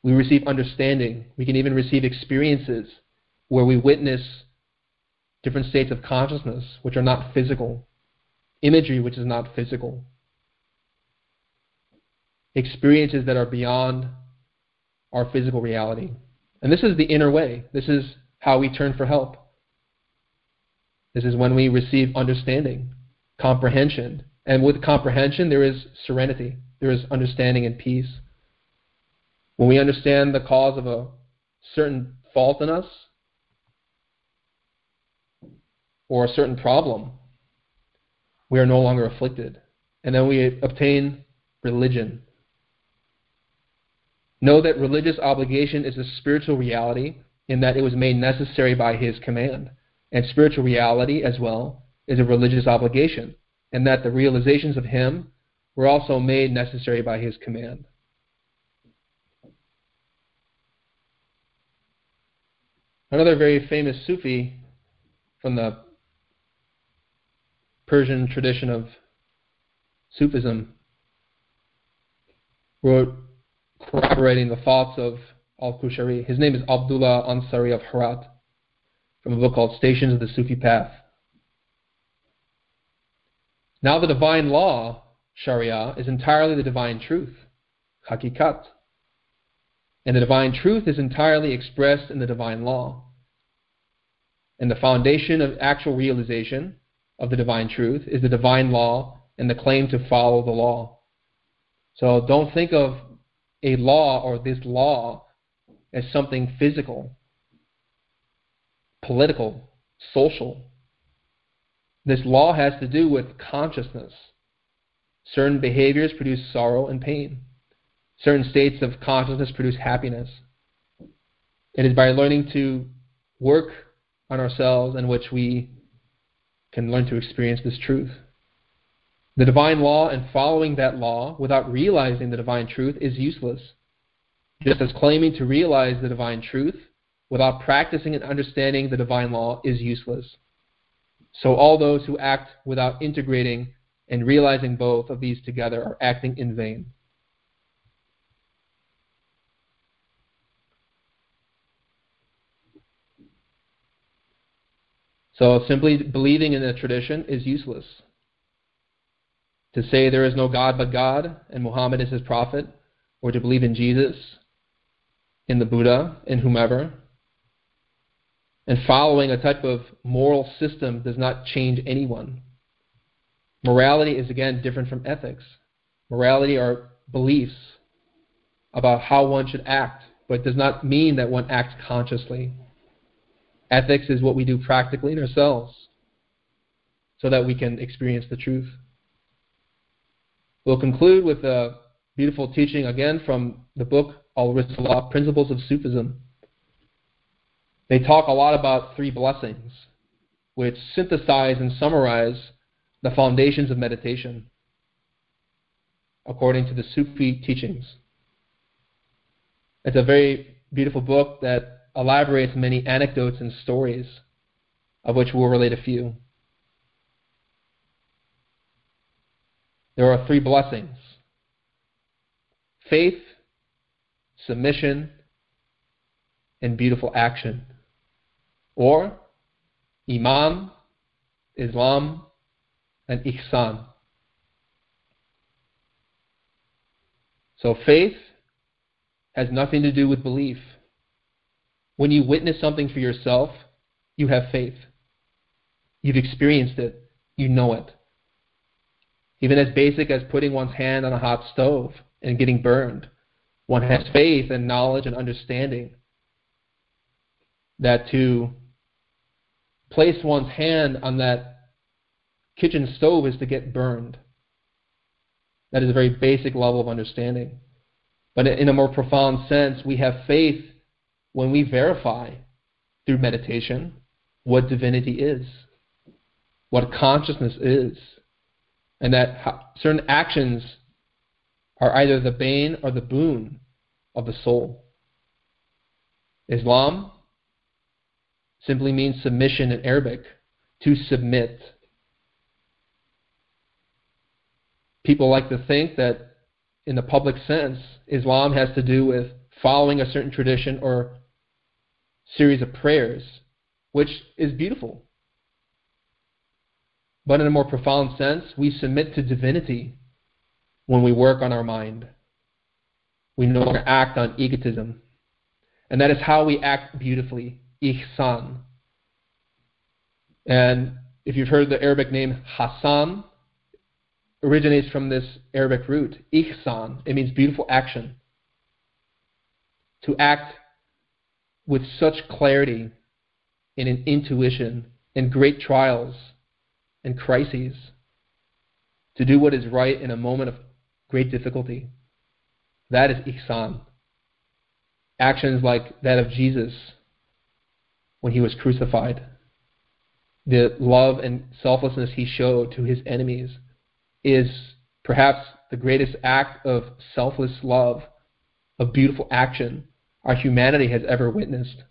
We receive understanding. We can even receive experiences where we witness different states of consciousness which are not physical, imagery which is not physical, experiences that are beyond our physical reality. And this is the inner way. This is how we turn for help. This is when we receive understanding, comprehension. And with comprehension, there is serenity. There is understanding and peace. When we understand the cause of a certain fault in us, or a certain problem, we are no longer afflicted. And then we obtain religion. Know that religious obligation is a spiritual reality in that it was made necessary by His command. And spiritual reality as well is a religious obligation, and that the realizations of Him were also made necessary by His command. Another very famous Sufi from the Persian tradition of Sufism wrote corroborating the thoughts of Al-Qushayri. His name is Abdullah Ansari of Herat, from a book called Stations of the Sufi Path. Now the divine law, Sharia, is entirely the divine truth, Hakikat. And the divine truth is entirely expressed in the divine law. And the foundation of actual realization of the divine truth is the divine law and the claim to follow the law. So don't think of a law or this law as something physical, political, social. This law has to do with consciousness. Certain behaviors produce sorrow and pain. Certain states of consciousness produce happiness. It is by learning to work on ourselves in which we can learn to experience this truth. The divine law and following that law without realizing the divine truth is useless. Just as claiming to realize the divine truth without practicing and understanding the divine law is useless. So all those who act without integrating and realizing both of these together are acting in vain. So simply believing in a tradition is useless. To say there is no God but God and Muhammad is his prophet, or to believe in Jesus, in the Buddha, in whomever, and following a type of moral system does not change anyone. Morality is again different from ethics. Morality are beliefs about how one should act, but it does not mean that one acts consciously. Ethics is what we do practically in ourselves so that we can experience the truth. We'll conclude with a beautiful teaching again from the book Al-Risalah, Principles of Sufism. They talk a lot about 3 blessings, which synthesize and summarize the foundations of meditation according to the Sufi teachings. It's a very beautiful book that elaborates many anecdotes and stories, of which we'll relate a few. There are 3 blessings: faith, submission, and beautiful action. Or Iman, Islam, and Ihsan. So faith has nothing to do with belief. When you witness something for yourself, you have faith. You've experienced it. You know it. Even as basic as putting one's hand on a hot stove and getting burned, one has faith and knowledge and understanding that to place one's hand on that kitchen stove is to get burned. That is a very basic level of understanding. But in a more profound sense, we have faith when we verify through meditation what divinity is, what consciousness is, and that certain actions are either the bane or the boon of the soul. Islam simply means submission in Arabic, to submit. People like to think that in the public sense, Islam has to do with following a certain tradition or series of prayers, which is beautiful. But in a more profound sense, we submit to divinity when we work on our mind. We no longer act on egotism. And that is how we act beautifully, ihsan. And if you've heard the Arabic name Hassan, originates from this Arabic root, ihsan. It means beautiful action. To act with such clarity in an intuition in great trials and crises, to do what is right in a moment of great difficulty. That is ihsan. Actions like that of Jesus when he was crucified. The love and selflessness he showed to his enemies is perhaps the greatest act of selfless love, of beautiful action our humanity has ever witnessed.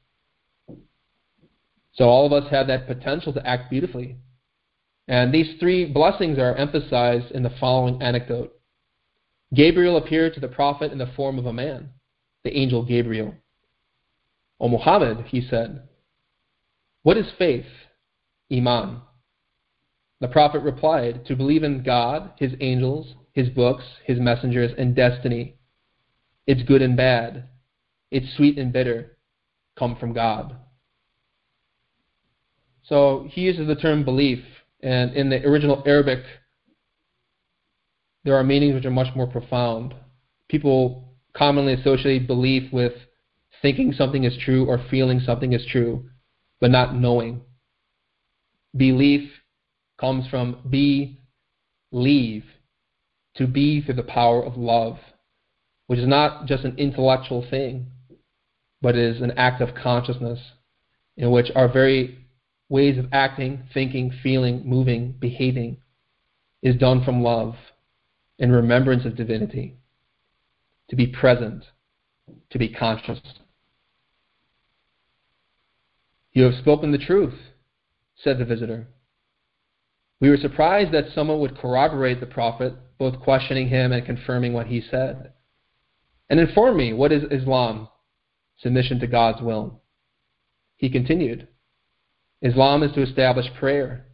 So all of us have that potential to act beautifully. And these 3 blessings are emphasized in the following anecdote. Gabriel appeared to the prophet in the form of a man, the angel Gabriel. "O Muhammad," he said, "what is faith?" Iman. The prophet replied, "To believe in God, his angels, his books, his messengers, and destiny. It's good and bad. It's sweet and bitter. Come from God." So he uses the term belief, and in the original Arabic, there are meanings which are much more profound. People commonly associate belief with thinking something is true or feeling something is true, but not knowing. Belief comes from leave, to be through the power of love, which is not just an intellectual thing, but is an act of consciousness in which our very ways of acting, thinking, feeling, moving, behaving is done from love and remembrance of divinity, to be present, to be conscious. "You have spoken the truth," said the visitor. We were surprised that someone would corroborate the Prophet, both questioning him and confirming what he said. "And inform me, what is Islam?" Submission to God's will. He continued, "Islam is to establish prayer,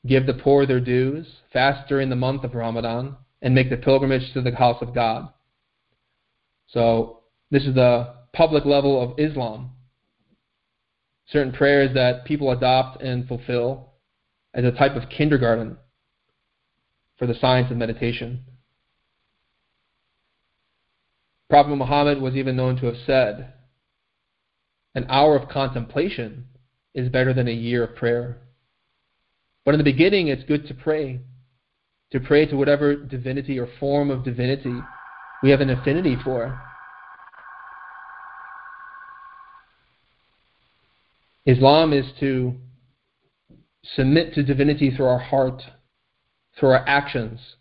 give the poor their dues, fast during the month of Ramadan, and make the pilgrimage to the house of God." So this is the public level of Islam. Certain prayers that people adopt and fulfill as a type of kindergarten for the science of meditation. Prophet Muhammad was even known to have said, "An hour of contemplation is better than a year of prayer." But in the beginning, it's good to pray to whatever divinity or form of divinity we have an affinity for. Islam is to submit to divinity through our heart, through our actions,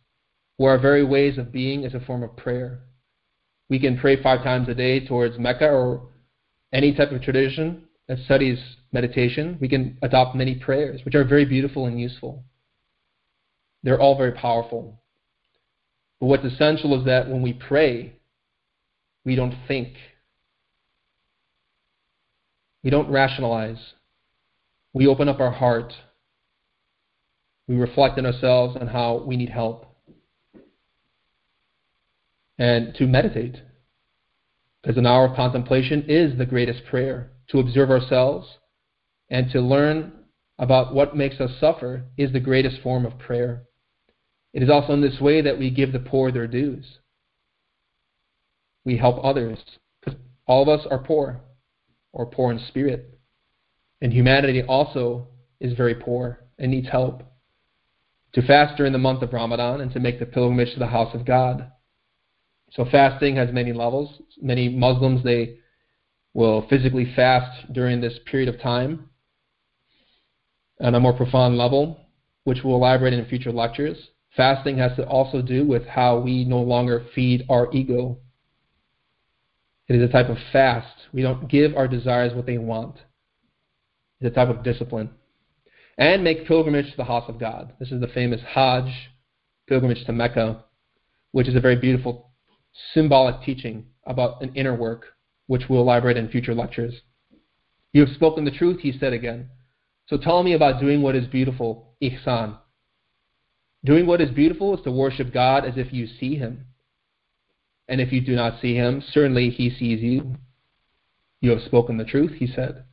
where our very ways of being is a form of prayer. We can pray 5 times a day towards Mecca or any type of tradition that studies meditation. We can adopt many prayers, which are very beautiful and useful. They're all very powerful. But what's essential is that when we pray, we don't think. We don't rationalize. We open up our heart. We reflect on ourselves and how we need help. And to meditate. Because an hour of contemplation is the greatest prayer. To observe ourselves and to learn about what makes us suffer is the greatest form of prayer. It is also in this way that we give the poor their dues. We help others. Because all of us are poor, or poor in spirit. And humanity also is very poor and needs help. To fast during the month of Ramadan and to make the pilgrimage to the house of God. So fasting has many levels. Many Muslims, they will physically fast during this period of time on a more profound level, which we'll elaborate in future lectures. Fasting has to also do with how we no longer feed our ego. It is a type of fast. We don't give our desires what they want. It's a type of discipline. And make pilgrimage to the house of God. This is the famous Hajj, pilgrimage to Mecca, which is a very beautiful symbolic teaching about an inner work, which we'll elaborate in future lectures. "You have spoken the truth," he said again. "So tell me about doing what is beautiful, ihsan." Doing what is beautiful is to worship God as if you see Him. And if you do not see Him, certainly He sees you. "You have spoken the truth," he said.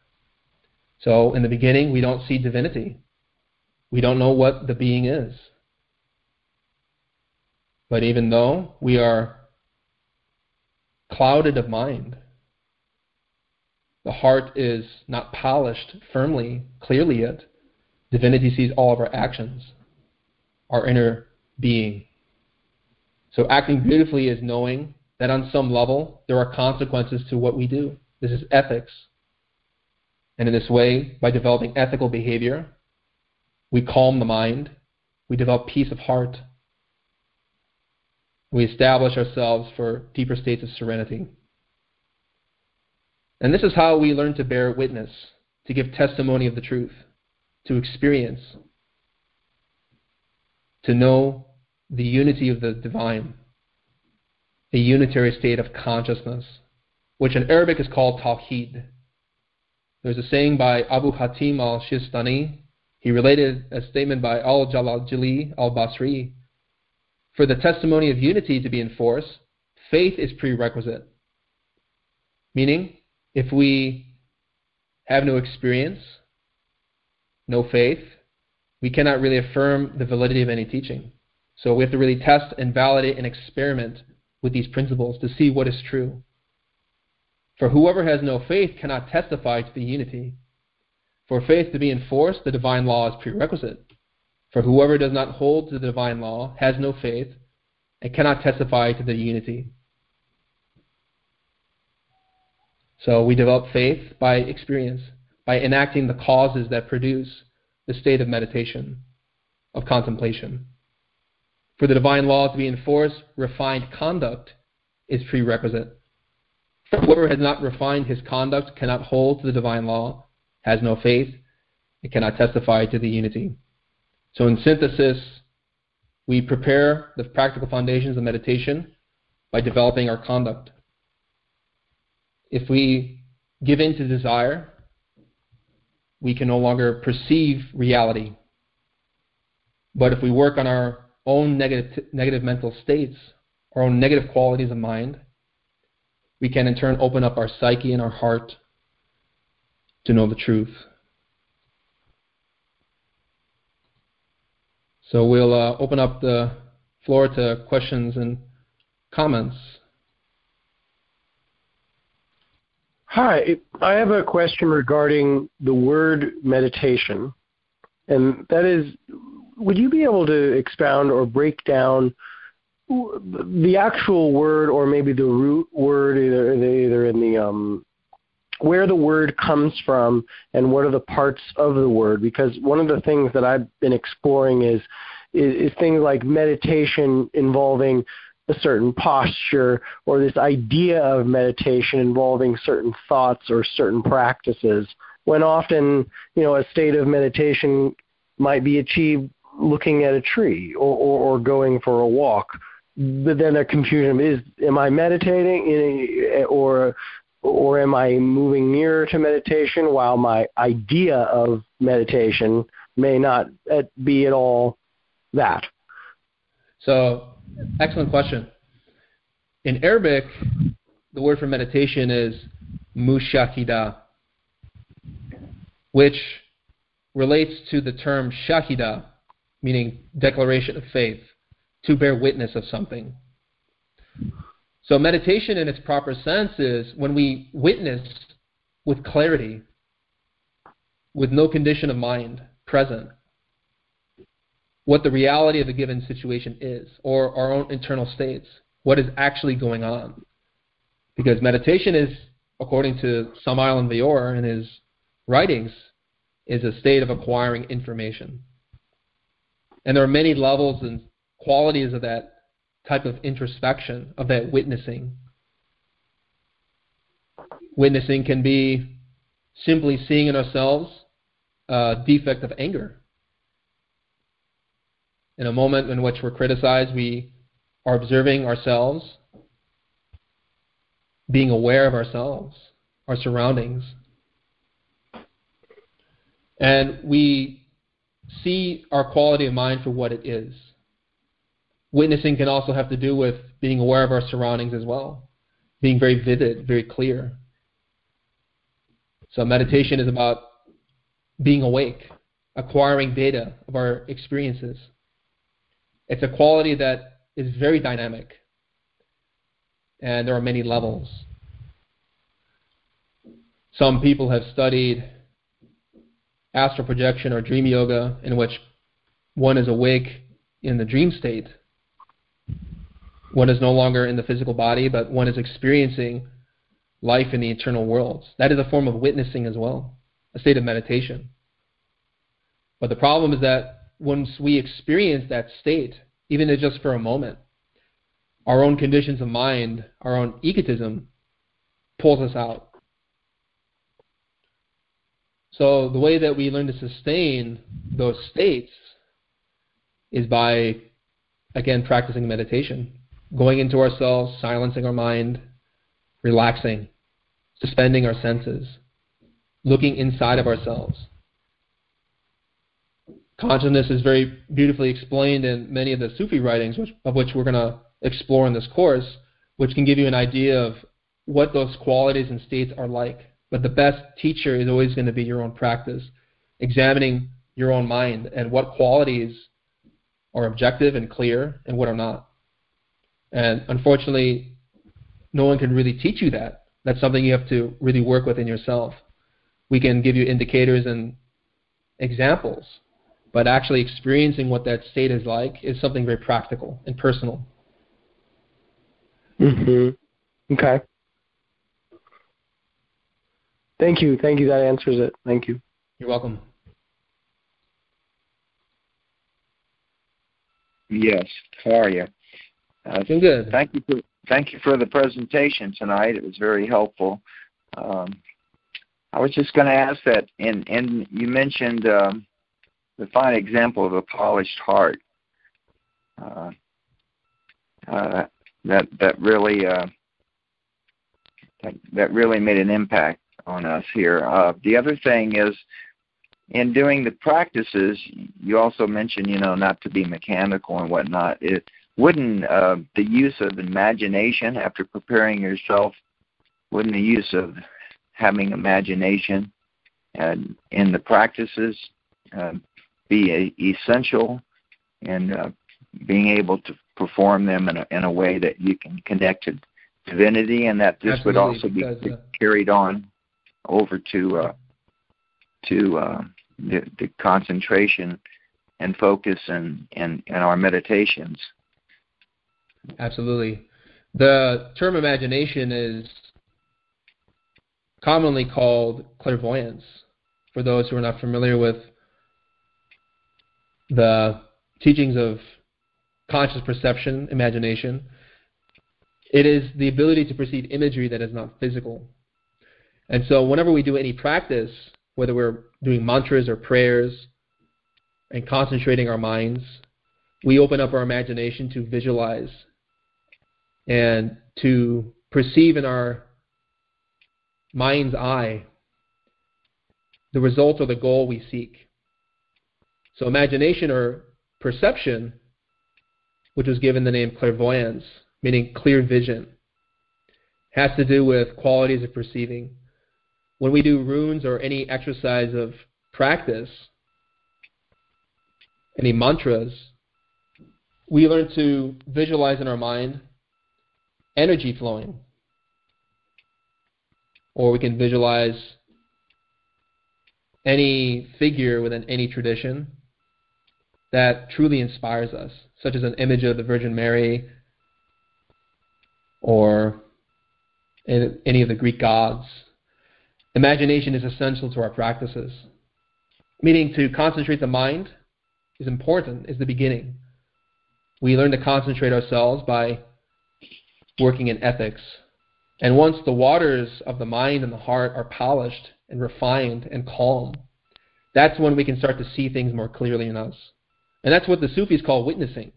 So in the beginning, we don't see divinity. We don't know what the being is. But even though we are clouded of mind, the heart is not polished firmly, clearly yet, divinity sees all of our actions, our inner being. So acting beautifully is knowing that on some level there are consequences to what we do. This is ethics. And in this way, by developing ethical behavior, we calm the mind, we develop peace of heart, we establish ourselves for deeper states of serenity. And this is how we learn to bear witness, to give testimony of the truth, to experience, to know the unity of the divine, a unitary state of consciousness, which in Arabic is called Tawheed. There's a saying by Abu Hatim al-Shistani. He related a statement by al-Jalajili al-Basri. For the testimony of unity to be in force, faith is prerequisite. Meaning, if we have no experience, no faith, we cannot really affirm the validity of any teaching. So we have to really test and validate and experiment with these principles to see what is true. For whoever has no faith cannot testify to the unity. For faith to be enforced, the divine law is prerequisite. For whoever does not hold to the divine law has no faith and cannot testify to the unity. So we develop faith by experience, by enacting the causes that produce the state of meditation, of contemplation. For the divine law to be enforced, refined conduct is prerequisite. For whoever has not refined his conduct cannot hold to the divine law, has no faith, and cannot testify to the unity. So in synthesis, we prepare the practical foundations of meditation by developing our conduct. If we give in to desire, we can no longer perceive reality. But if we work on our own negative mental states, our own negative qualities of mind, we can in turn open up our psyche and our heart to know the truth. So we'll open up the floor to questions and comments. Hi, I have a question regarding the word meditation, and that is, would you be able to expound or break down the actual word, or maybe the root word, either in the where the word comes from and what are the parts of the word? Because one of the things that I've been exploring is things like meditation involving a certain posture, or this idea of meditation involving certain thoughts or certain practices, when often, a state of meditation might be achieved looking at a tree or going for a walk. But then a confusion is, am I meditating or am I moving nearer to meditation, while my idea of meditation may not be at all that? So, excellent question. In Arabic, the word for meditation is mushahida, which relates to the term shahida, meaning declaration of faith, to bear witness of something. So meditation in its proper sense is when we witness with clarity, with no condition of mind present, what the reality of a given situation is, or our own internal states, what is actually going on. Because meditation is, according to Samael and Vior in his writings, is a state of acquiring information. And there are many levels and qualities of that type of introspection, of that witnessing. Witnessing can be simply seeing in ourselves a defect of anger. In a moment in which we're criticized, we are observing ourselves, being aware of ourselves, our surroundings. And we see our quality of mind for what it is. Witnessing can also have to do with being aware of our surroundings as well, being very vivid, very clear. So meditation is about being awake, acquiring data of our experiences. It's a quality that is very dynamic, and there are many levels. Some people have studied astral projection or dream yoga, in which one is awake in the dream state. One is no longer in the physical body, but one is experiencing life in the eternal worlds. That is a form of witnessing as well, a state of meditation. But the problem is that once we experience that state, even if just for a moment, our own conditions of mind, our own egotism, pulls us out. So the way that we learn to sustain those states is by, again, practicing meditation. Going into ourselves, silencing our mind, relaxing, suspending our senses, looking inside of ourselves. Consciousness is very beautifully explained in many of the Sufi writings, of which we're going to explore in this course, which can give you an idea of what those qualities and states are like. But the best teacher is always going to be your own practice. examining your own mind and what qualities are objective and clear and what are not. And unfortunately, no one can really teach you that. That's something you have to really work with in yourself. We can give you indicators and examples, but actually experiencing what that state is like is something very practical and personal. Mm-hmm. Okay. Thank you. Thank you. That answers it. Thank you. You're welcome. Yes. How are you? Doing good. Thank you for the presentation tonight. It was very helpful. I was just going to ask that, and you mentioned the fine example of a polished heart. That really made an impact on us here. The other thing is, in doing the practices, you also mentioned, not to be mechanical and whatnot. Wouldn't the use of imagination after preparing yourself, wouldn't the use of having imagination in the practices be essential in being able to perform them in a way that you can connect to divinity, and that this would also be carried on over to the concentration and focus in our meditations? Absolutely. The term imagination is commonly called clairvoyance, for those who are not familiar with the teachings of conscious perception, imagination. It is the ability to perceive imagery that is not physical. And so whenever we do any practice, whether we're doing mantras or prayers and concentrating our minds, we open up our imagination to visualize and to perceive in our mind's eye the result or the goal we seek. So imagination or perception, which was given the name clairvoyance, meaning clear vision, has to do with qualities of perceiving. When we do runes or any exercise of practice, any mantras, we learn to visualize in our mind energy flowing. Or we can visualize any figure within any tradition that truly inspires us, such as an image of the Virgin Mary or any of the Greek gods. Imagination is essential to our practices. Meaning to concentrate the mind is important, is the beginning. We learn to concentrate ourselves by working in ethics. And once the waters of the mind and the heart are polished and refined and calm, that's when we can start to see things more clearly in us. And that's what the Sufis call witnessing.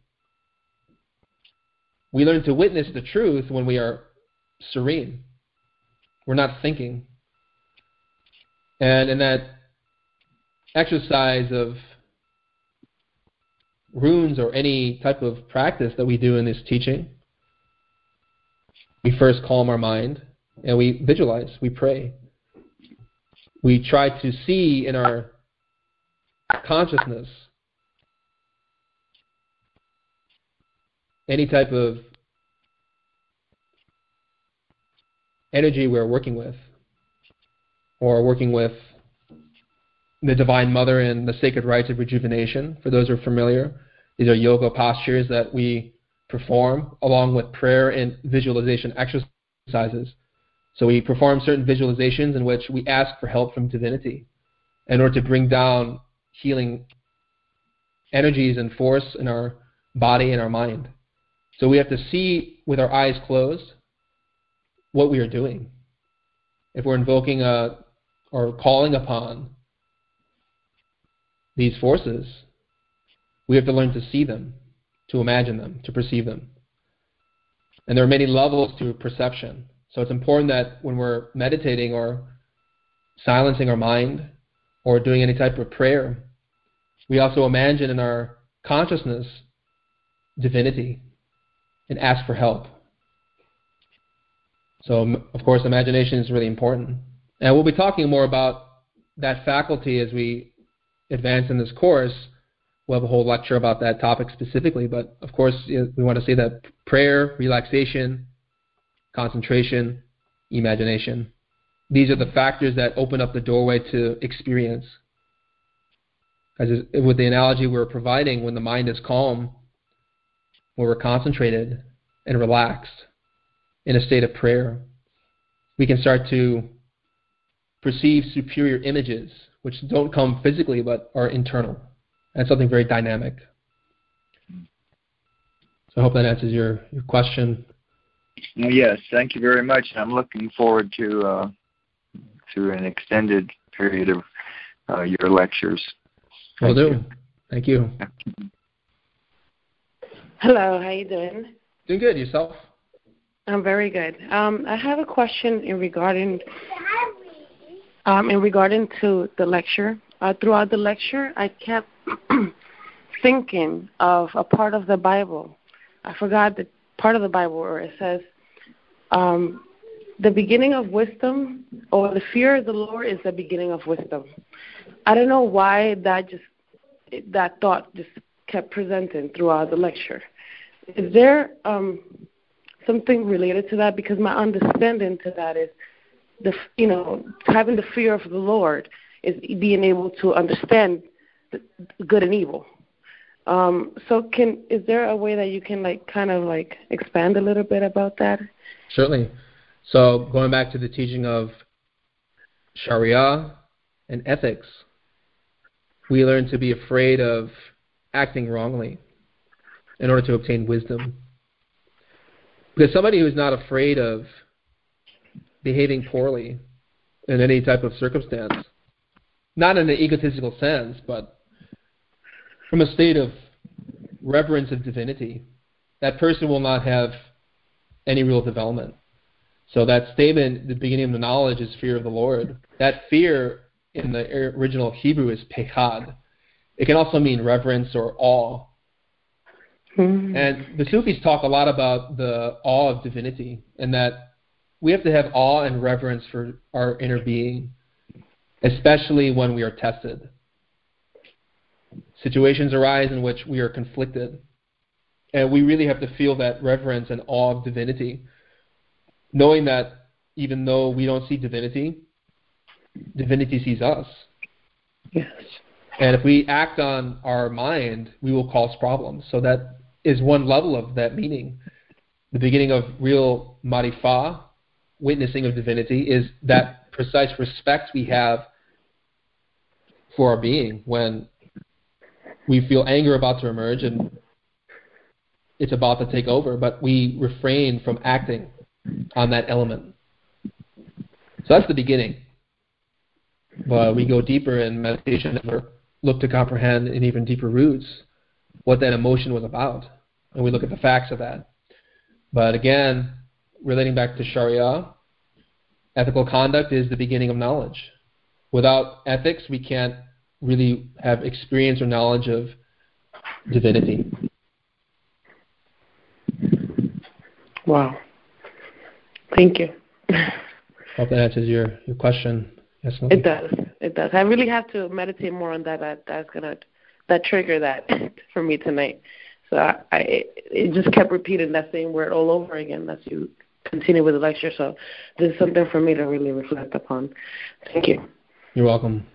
We learn to witness the truth when we are serene. We're not thinking. And in that exercise of runes or any type of practice that we do in this teaching, we first calm our mind and we visualize, we pray. We try to see in our consciousness any type of energy we're working with, or working with the Divine Mother and the sacred rites of rejuvenation. For those who are familiar, these are yoga postures that we perform along with prayer and visualization exercises. So we perform certain visualizations in which we ask for help from divinity in order to bring down healing energies and force in our body and our mind. So we have to see with our eyes closed what we are doing. If we're invoking or calling upon these forces, we have to learn to see them, to imagine them, to perceive them. And there are many levels to perception. So it's important that when we're meditating or silencing our mind or doing any type of prayer, we also imagine in our consciousness divinity and ask for help. So, of course, imagination is really important. And we'll be talking more about that faculty as we advance in this course, we'll have a whole lecture about that topic specifically. But of course, we want to say that prayer, relaxation, concentration, imagination, these are the factors that open up the doorway to experience. As with the analogy we're providing, when the mind is calm, when we're concentrated and relaxed in a state of prayer, we can start to perceive superior images, which don't come physically but are internal. And something very dynamic. So I hope that answers your question. Yes, thank you very much. I'm looking forward to an extended period of your lectures. Will do. Thank you. Hello, how you doing? Doing good. Yourself? I'm very good. I have a question in regarding to the lecture. Throughout the lecture, I kept thinking of a part of the Bible. I forgot the part of the Bible where it says, the beginning of wisdom, or the fear of the Lord is the beginning of wisdom. I don't know why that thought just kept presenting throughout the lecture. Is there something related to that? Because my understanding to that is, having the fear of the Lord is being able to understand the good and evil. So is there a way that you can expand a little bit about that? Certainly. So going back to the teaching of Sharia and ethics, we learn to be afraid of acting wrongly in order to obtain wisdom. Because somebody who is not afraid of behaving poorly in any type of circumstance, not in an egotistical sense, but from a state of reverence of divinity, that person will not have any real development. So that statement, the beginning of the knowledge is fear of the Lord. That fear in the original Hebrew is pechad. It can also mean reverence or awe. Mm-hmm. And the Sufis talk a lot about the awe of divinity, and that we have to have awe and reverence for our inner being, especially when we are tested. Situations arise in which we are conflicted, and we really have to feel that reverence and awe of divinity, knowing that even though we don't see divinity, divinity sees us. Yes. And if we act on our mind, we will cause problems. So that is one level of that meaning. The beginning of real marifah, witnessing of divinity, is that precise respect we have for our being when we feel anger about to emerge and it's about to take over, but we refrain from acting on that element. So that's the beginning. But we go deeper in meditation and look to comprehend in even deeper roots what that emotion was about. And we look at the facts of that. But again, relating back to Sharia, ethical conduct is the beginning of knowledge. Without ethics, we can't really have experience or knowledge of divinity. Wow. Thank you. Hope that answers your question. Yes, it does. It does. I really have to meditate more on that. That's gonna trigger that for me tonight. So it just kept repeating that same word all over again as you continue with the lecture. So this is something for me to really reflect upon. Thank you. You're welcome.